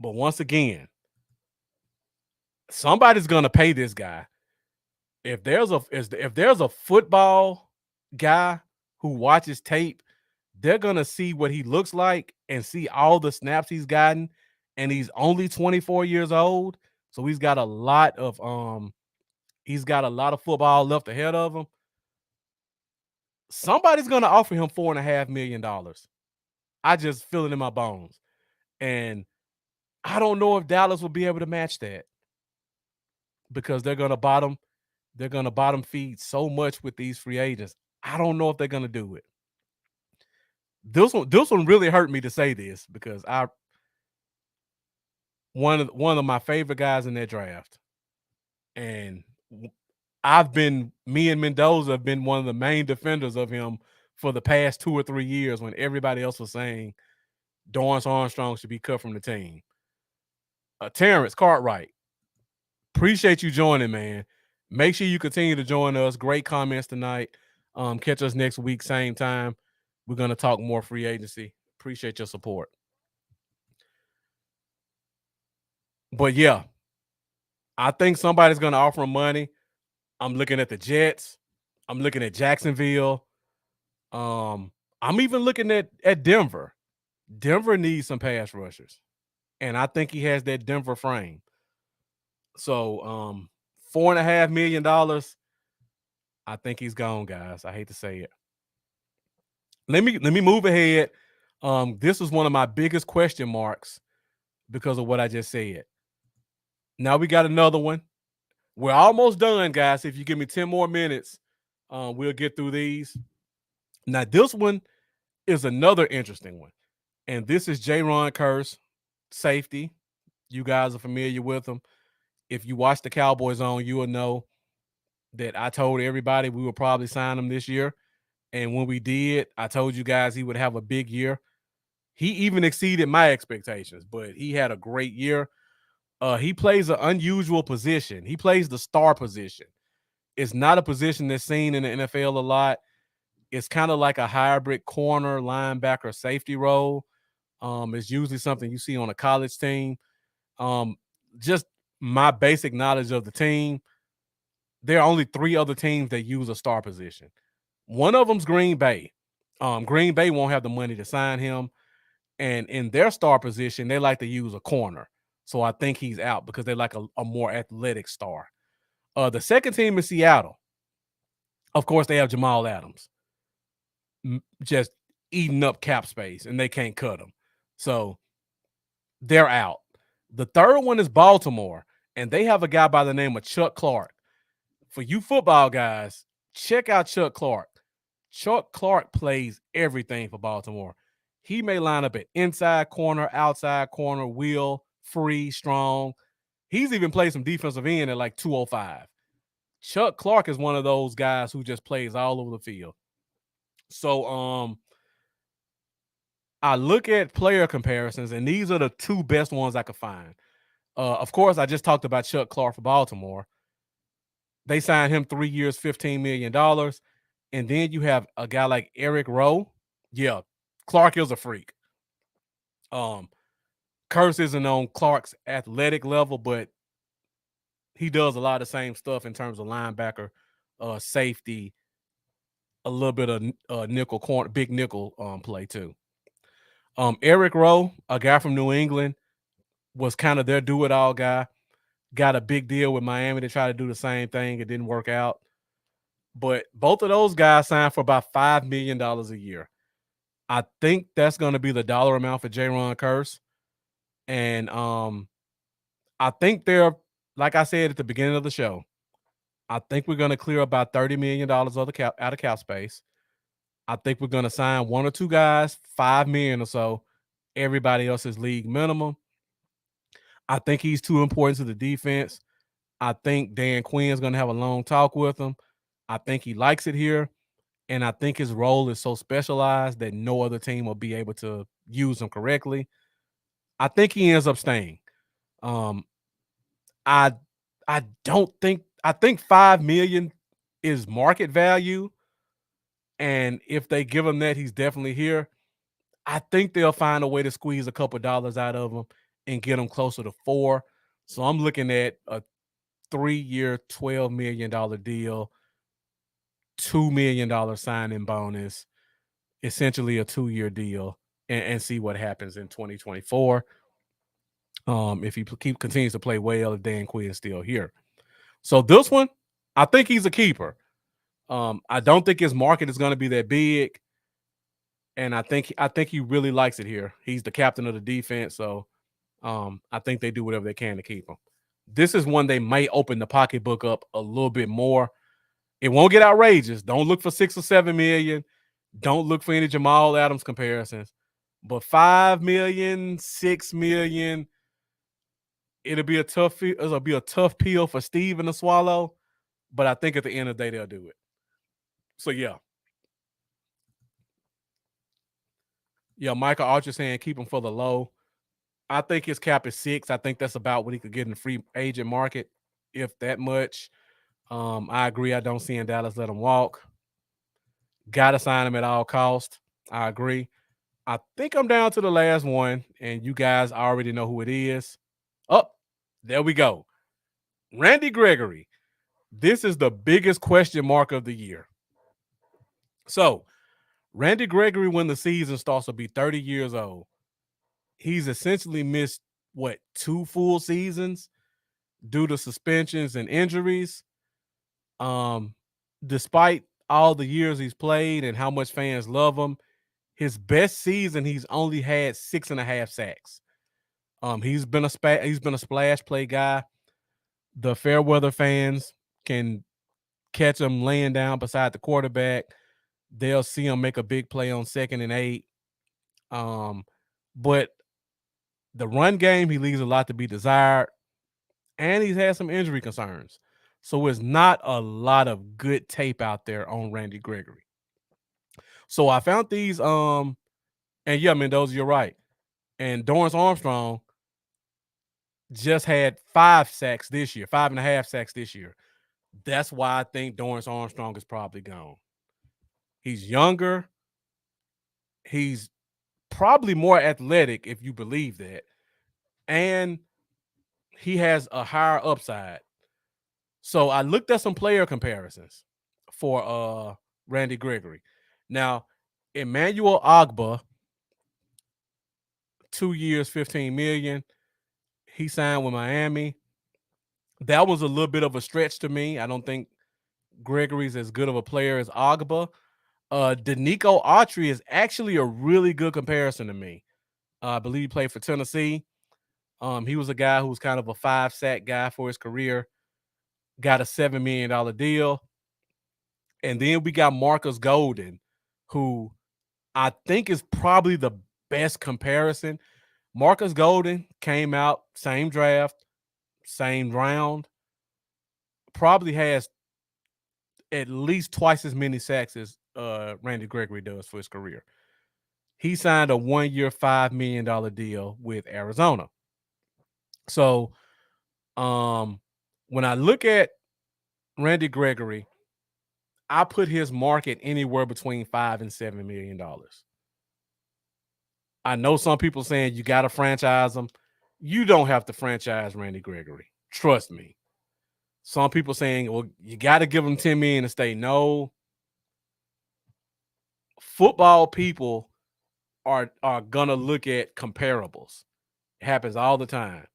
But once again, somebody's gonna pay this guy. If there's a football guy who watches tape, they're gonna see what he looks like and see all the snaps he's gotten, and he's only 24 years old, so he's got a lot of football left ahead of him. Somebody's gonna offer him $4.5 million. I just feel it in my bones, and I don't know if Dallas will be able to match that because they're gonna bottom feed so much with these free agents. I don't know if they're gonna do it. This one really hurt me to say this because one of my favorite guys in that draft, and me and Mendoza have been one of the main defenders of him for the past 2 or 3 years when everybody else was saying Dorrance Armstrong should be cut from the team. Terrence Cartwright, appreciate you joining, man. Make sure you continue to join us. Great comments tonight. Catch us next week, same time. We're going to talk more free agency. Appreciate your support. But yeah, I think somebody's going to offer him money. I'm looking at the Jets. I'm looking at Jacksonville. I'm even looking at Denver. Denver needs some pass rushers, and I think he has that Denver frame. So $4.5 million, I think he's gone, guys. I hate to say it. Let me move ahead. This was one of my biggest question marks because of what I just said. Now we got another one. We're almost done, guys. If you give me 10 more minutes, we'll get through these. Now, this one is another interesting one. And this is Jaron Kearse, safety. You guys are familiar with him. If you watch the Cowboys on, you will know that I told everybody we would probably sign him this year. And when we did, I told you guys he would have a big year. He even exceeded my expectations, but he had a great year. He plays an unusual position. He plays the star position. It's not a position that's seen in the NFL a lot. It's kind of like a hybrid corner, linebacker, safety role. It's usually something you see on a college team. Just my basic knowledge of the team, there are only 3 other teams that use a star position. One of them's Green Bay. Green Bay won't have the money to sign him. And in their star position, they like to use a corner. So I think he's out because they like a more athletic star. The second team is Seattle. Of course, they have Jamal Adams. Just eating up cap space, and they can't cut him. So they're out. The third one is Baltimore, and they have a guy by the name of Chuck Clark. For you football guys, check out Chuck Clark. Chuck Clark plays everything for Baltimore. He may line up at inside corner, outside corner, wheel, free, strong. He's even played some defensive end at like 205. Chuck Clark is one of those guys who just plays all over the field. So I look at player comparisons, and these are the two best ones I could find. Of course, I just talked about Chuck Clark for Baltimore. They signed him 3 years, $15 million. And then you have a guy like Eric Rowe. Yeah, Clark is a freak. Curse isn't on Clark's athletic level, but he does a lot of the same stuff in terms of linebacker, safety, a little bit of nickel corner, big nickel play too. Eric Rowe, a guy from New England, was kind of their do-it-all guy. Got a big deal with Miami to try to do the same thing. It didn't work out. But both of those guys signed for about $5 million a year. I think that's going to be the dollar amount for Jaron Curse. And I think they're, like I said at the beginning of the show, I think we're going to clear about $30 million out of cap space. I think we're going to sign one or two guys, $5 million or so. Everybody else is league minimum. I think he's too important to the defense. I think Dan Quinn's going to have a long talk with him. I think he likes it here. And I think his role is so specialized that no other team will be able to use him correctly. I think he ends up staying. I think $5 million is market value. And if they give him that, he's definitely here. I think they'll find a way to squeeze a couple dollars out of him and get him closer to $4 million. So I'm looking at a 3-year, $12 million deal, $2 million signing bonus, essentially a 2-year deal, and see what happens in 2024. If he continues to play well, if Dan Quinn is still here. So this one, I think he's a keeper. I don't think his market is going to be that big, and I think he really likes it here. He's the captain of the defense, so I think they do whatever they can to keep him. This is one they may open the pocketbook up a little bit more. It won't get outrageous. Don't look for $6 or $7 million. Don't look for any Jamal Adams comparisons. But $5 million, $6 million, it'll be a tough pill for Steven to swallow. But I think at the end of the day, they'll do it. So yeah. Yeah, Michael Archer saying keep him for the low. I think his cap is 6. I think that's about what he could get in the free agent market, if that much. I agree. I don't see in Dallas let him walk. Got to sign him at all cost. I agree. I think I'm down to the last one, and you guys already know who it is. Oh, there we go. Randy Gregory. This is the biggest question mark of the year. So, Randy Gregory, when the season starts, will be 30 years old. He's essentially missed, 2 full seasons due to suspensions and injuries. Despite all the years he's played and how much fans love him, his best season, he's only had 6.5 sacks. He's been a splash play guy. The Fairweather fans can catch him laying down beside the quarterback. They'll see him make a big play on 2nd and 8. But the run game, he leaves a lot to be desired. And he's had some injury concerns. So it's not a lot of good tape out there on Randy Gregory. So I found these, and yeah, Mendoza, you're right. And Dorrance Armstrong just had 5 sacks this year, 5.5 sacks this year. That's why I think Dorrance Armstrong is probably gone. He's younger. He's probably more athletic, if you believe that. And he has a higher upside. So I looked at some player comparisons for Randy Gregory. Now, Emmanuel Ogbah, 2 years, $15 million. He signed with Miami. That was a little bit of a stretch to me. I don't think Gregory's as good of a player as Ogbah. Danico Autry is actually a really good comparison to me. I believe he played for Tennessee. He was a guy who was kind of a 5-sack guy for his career. Got a $7 million deal. And then we got Marcus Golden, who I think is probably the best comparison. Marcus Golden came out, same draft, same round, probably has at least twice as many sacks as Randy Gregory does for his career. He signed a 1-year, $5 million deal with Arizona. So when I look at Randy Gregory, I put his market anywhere between $5 and $7 million. I know some people saying you got to franchise him. You don't have to franchise Randy Gregory. Trust me. Some people saying, well, you got to give him $10 million to stay. No. Football people are going to look at comparables. It happens all the time.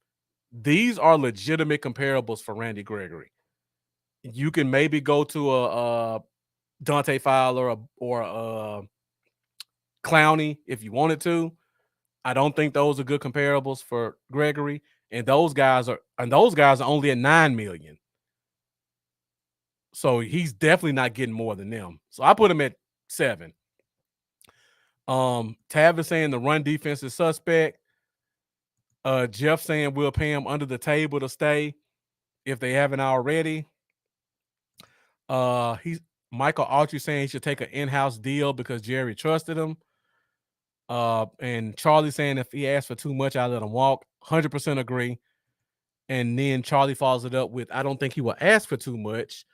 These are legitimate comparables for Randy Gregory. You can maybe go to a Dante Fowler or Clowney if you wanted to. I don't think those are good comparables for Gregory. And those guys are only at $9 million. So he's definitely not getting more than them. So I put him at 7. Tav is saying the run defense is suspect. Jeff saying we'll pay him under the table to stay if they haven't already. Michael Autry saying he should take an in-house deal because Jerry trusted him. And Charlie saying if he asked for too much, I let him walk. 100% agree. And then Charlie follows it up with, I don't think he will ask for too much.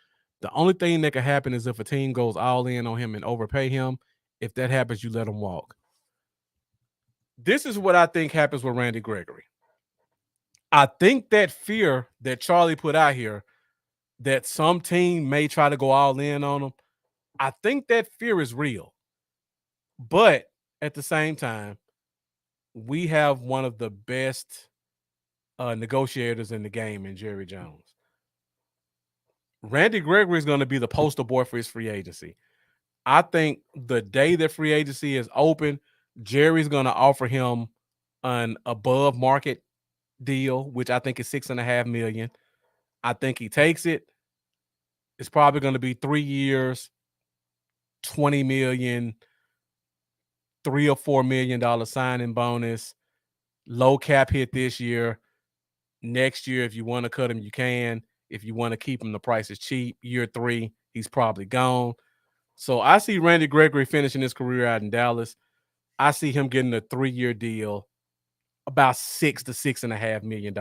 The only thing that could happen is if a team goes all in on him and overpay him. If that happens, you let him walk. This is what I think happens with Randy Gregory. I think that fear that Charlie put out here that some team may try to go all in on him, I think that fear is real. But at the same time, we have one of the best negotiators in the game in Jerry Jones. Randy Gregory is going to be the poster boy for his free agency. I think the day that free agency is open, Jerry's going to offer him an above market deal, which I think is $6.5 million. I think he takes it. It's probably going to be 3 years, $20 million, $3 or $4 million signing bonus, low cap hit this year. Next year, if you want to cut him, you can. If you want to keep him, the price is cheap. Year 3, he's probably gone. So I see Randy Gregory finishing his career out in Dallas. I see him getting a 3-year deal, about $6 to $6.5 million.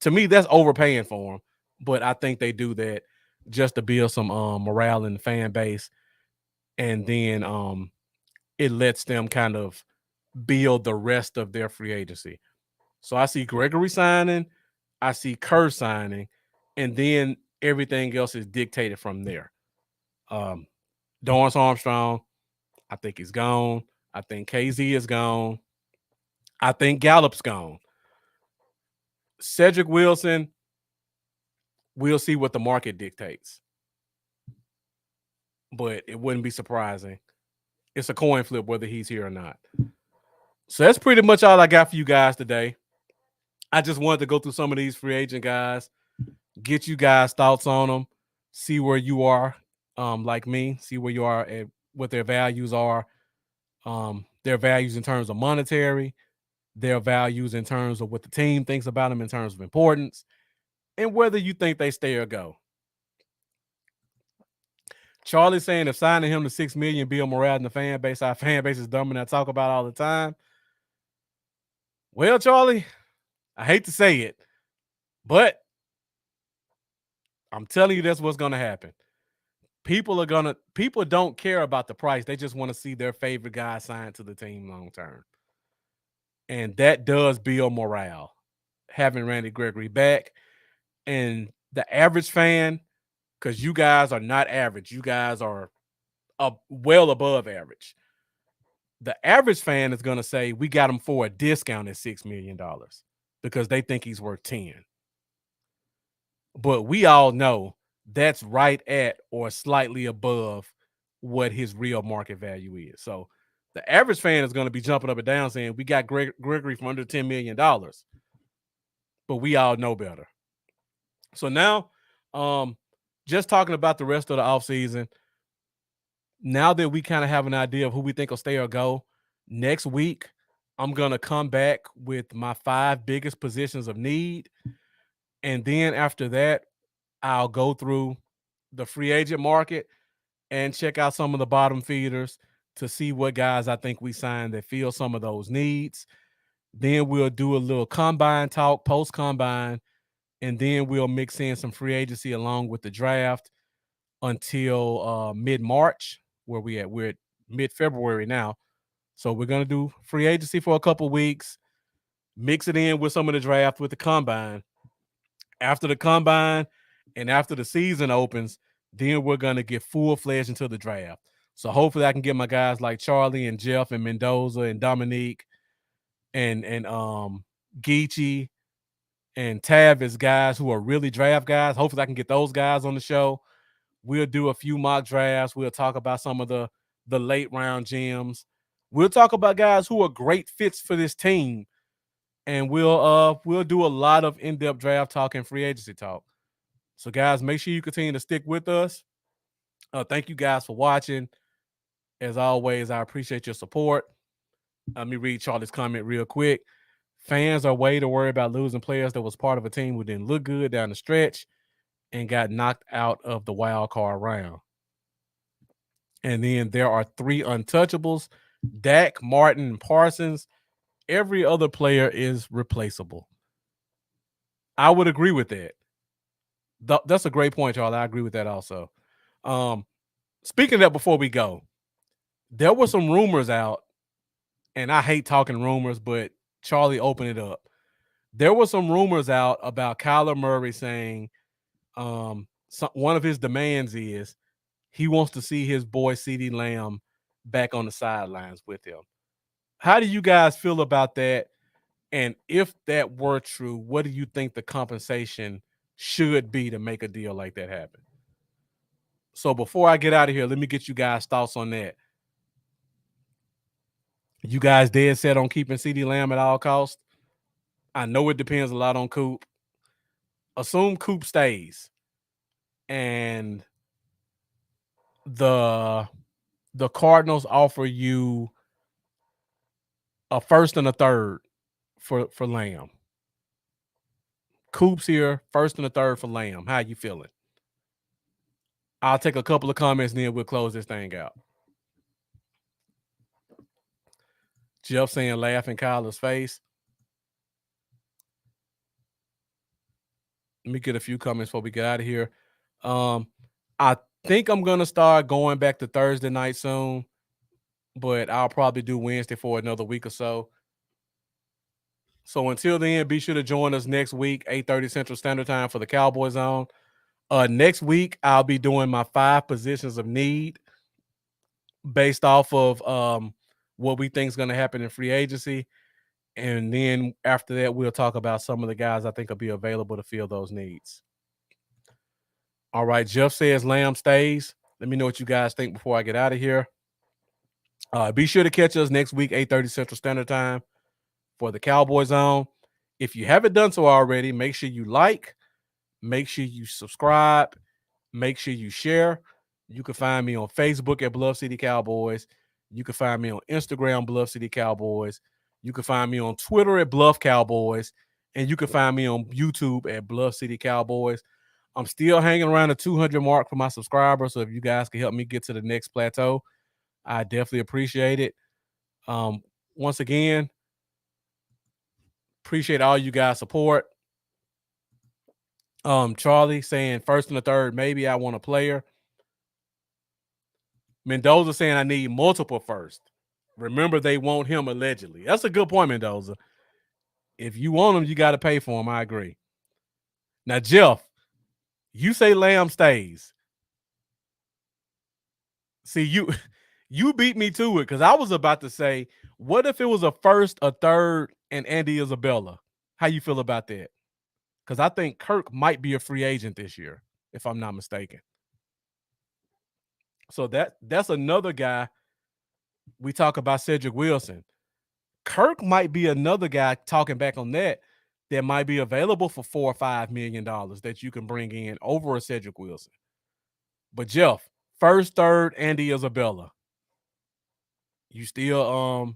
To me, that's overpaying for him, but I think they do that just to build some morale in the fan base, and then it lets them kind of build the rest of their free agency. So I see Gregory signing, I see Kerr signing, and then everything else is dictated from there. Dorrance Armstrong, I think he's gone. I think KZ is gone. I think Gallup's gone. Cedric Wilson, we'll see what the market dictates. But it wouldn't be surprising. It's a coin flip whether he's here or not. So that's pretty much all I got for you guys today. I just wanted to go through some of these free agent guys, get you guys' thoughts on them, see where you are, like me, see where you are at what their values are, their values in terms of monetary, their values in terms of what the team thinks about them in terms of importance, and whether you think they stay or go. Charlie saying if signing him to $6 million build morale in the fan base, our fan base is dumb and I talk about all the time. Well, Charlie, I hate to say it, but I'm telling you that's what's going to happen. People don't care about the price. They just want to see their favorite guy signed to the team long term. And that does build morale, having Randy Gregory back. And the average fan, because you guys are not average. You guys are well above average. The average fan is going to say, we got him for a discount at $6 million because they think he's worth 10. But we all know that's right at or slightly above what his real market value is. So the average fan is going to be jumping up and down saying, we got Gregory for under $10 million. but we all know better. So now, just talking about the rest of the offseason, now that we kind of have an idea of who we think will stay or go, next week, I'm going to come back with my 5 biggest positions of need. And then after that, I'll go through the free agent market and check out some of the bottom feeders to see what guys I think we signed that fill some of those needs. Then we'll do a little combine talk, post combine, and then we'll mix in some free agency along with the draft until mid-March, where we're at mid-February now. So we're going to do free agency for a couple weeks, mix it in with some of the draft with the combine. After the combine and after the season opens, then we're going to get full-fledged into the draft. So hopefully I can get my guys like Charlie and Jeff and Mendoza and Dominique and Geechee and Tav as guys who are really draft guys. Hopefully I can get those guys on the show. We'll do a few mock drafts. We'll talk about some of the late round gems. We'll talk about guys who are great fits for this team. And we'll do a lot of in-depth draft talk and free agency talk. So guys, make sure you continue to stick with us. Thank you guys for watching. As always, I appreciate your support. Let me read Charlie's comment real quick. Fans are way to worry about losing players that was part of a team who didn't look good down the stretch and got knocked out of the wild card round. And then there are 3 untouchables: Dak, Martin, and Parsons. Every other player is replaceable. I would agree with that. That's a great point, Charlie. I agree with that also. Speaking of that, before we go, there were some rumors out, and I hate talking rumors, but Charlie opened it up. There were some rumors out about Kyler Murray saying one of his demands is he wants to see his boy CeeDee Lamb back on the sidelines with him. How do you guys feel about that? And if that were true, what do you think the compensation should be to make a deal like that happen? So before I get out of here, let me get you guys' thoughts on that. You guys dead set on keeping CeeDee Lamb at all costs? I know it depends a lot on Coop. Assume Coop stays and the Cardinals offer you a first and a third for Lamb. Coop's here, first and a third for Lamb. How you feeling? I'll take a couple of comments and then we'll close this thing out. Jeff saying laugh in Kyler's face. Let me get a few comments before we get out of here. I think I'm going to start going back to Thursday night soon, but I'll probably do Wednesday for another week or so. So until then, be sure to join us next week, 8:30 Central Standard Time for the Cowboy Zone. Next week, I'll be doing my 5 positions of need based off of what we think is going to happen in free agency. And then after that, we'll talk about some of the guys I think will be available to fill those needs. All right, Jeff says Lamb stays. Let me know what you guys think before I get out of here. Be sure to catch us next week, 8:30 Central Standard Time for the Cowboy Zone. If you haven't done so already, make sure you like, make sure you subscribe, make sure you share. You can find me on Facebook at Bluff City Cowboys. You can find me on Instagram, Bluff City Cowboys. You can find me on Twitter at Bluff Cowboys. And you can find me on YouTube at Bluff City Cowboys. I'm still hanging around the 200 mark for my subscribers. So if you guys can help me get to the next plateau, I definitely appreciate it. Once again, appreciate all you guys' support. Charlie saying first and a third, maybe I want a player. Mendoza saying I need multiple first. Remember, they want him allegedly. That's a good point, Mendoza. If you want him, you got to pay for him. I agree. Now, Jeff, you say Lamb stays. See, you beat me to it because I was about to say, what if it was a first, a third, and Andy Isabella? How you feel about that? Because I think Kirk might be a free agent this year, if I'm not mistaken. So that's another guy. We talk about Cedric Wilson. Kirk might be another guy talking back on that that might be available for $4 or $5 million that you can bring in over a Cedric Wilson. But Jeff, first, third, Andy Isabella. You still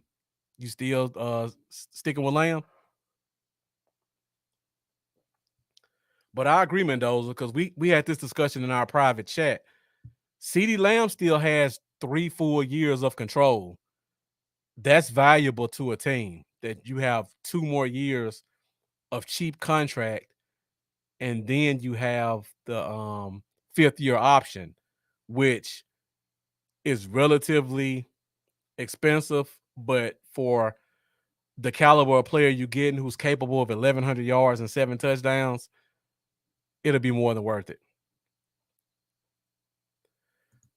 sticking with Lamb? But I agree, Mendoza, because we had this discussion in our private chat. CeeDee Lamb still has 3 full years of control. That's valuable to a team, that you have 2 more years of cheap contract, and then you have the 5th year option, which is relatively expensive, but for the caliber of player you're getting, who's capable of 1,100 yards and 7 touchdowns, it'll be more than worth it.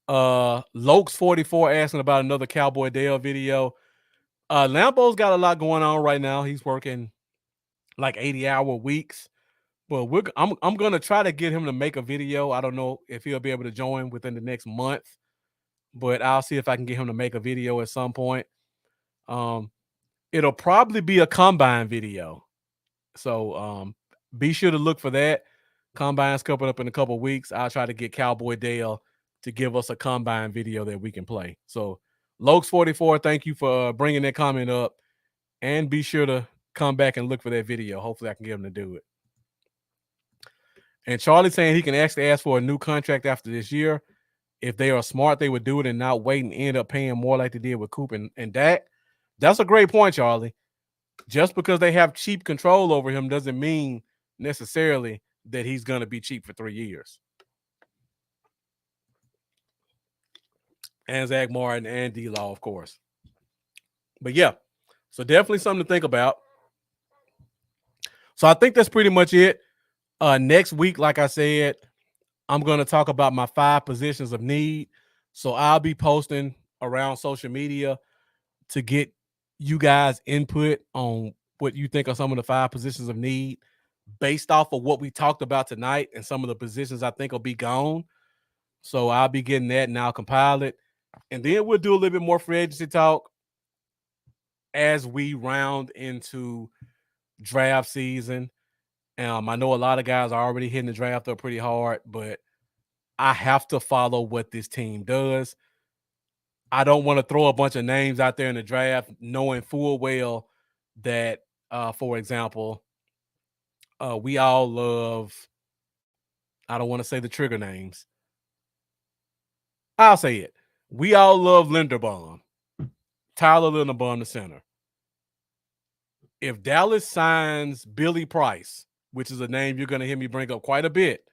Lokes 44 asking about another Cowboy Dale video. Lambo's got a lot going on right now. He's working like 80-hour weeks, but I'm gonna try to get him to make a video. I don't know if he'll be able to join within the next month, but I'll see if I can get him to make a video at some point. It'll probably be a combine video, so be sure to look for that. Combine's coming up in a couple of weeks. I'll try to get Cowboy Dale to give us a combine video that we can play. So Lokes 44, thank you for bringing that comment up, and be sure to come back and look for that video. Hopefully I can get him to do it. And Charlie saying he can actually ask for a new contract after this year. If they are smart, they would do it and not wait and end up paying more like they did with Coop and Dak. That's a great point, Charlie. Just because they have cheap control over him doesn't mean necessarily that he's going to be cheap for 3 years. And Zach Martin and D-Law, of course. But yeah, so definitely something to think about. So I think that's pretty much it. Next week, like I said, I'm going to talk about my 5 positions of need. So I'll be posting around social media to get you guys input on what you think are some of the 5 positions of need based off of what we talked about tonight and some of the positions I think will be gone. So I'll be getting that and I'll compile it. And then we'll do a little bit more free agency talk as we round into draft season. I know a lot of guys are already hitting the draft up pretty hard, but I have to follow what this team does. I don't want to throw a bunch of names out there in the draft knowing full well that, for example, we all love, I don't want to say the trigger names. I'll say it. We all love Linderbaum, Tyler Linderbaum, the center. If Dallas signs Billy Price, which is a name you're going to hear me bring up quite a bit,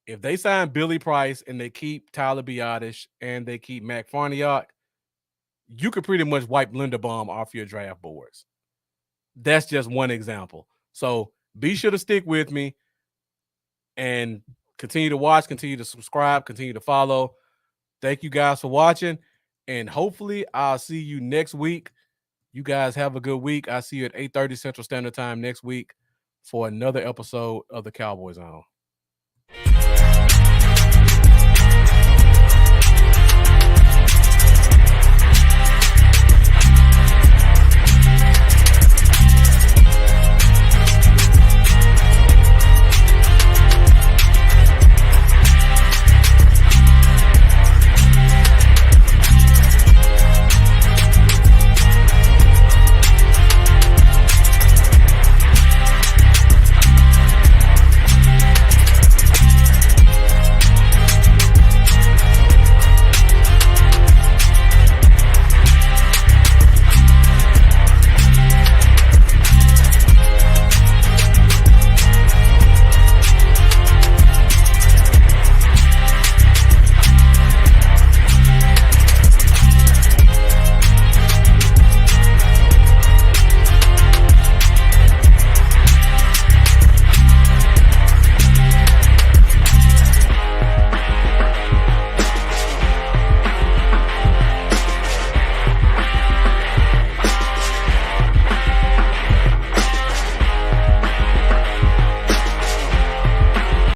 if they sign Billy Price and they keep Tyler Biadasz and they keep Mac Farniok, you could pretty much wipe Linderbaum off your draft boards. That's just one example. So be sure to stick with me and continue to watch, continue to subscribe, continue to follow. Thank you guys for watching, and hopefully I'll see you next week. You guys have a good week. I'll see you at 8:30 Central Standard Time next week for another episode of the Cowboy Zone.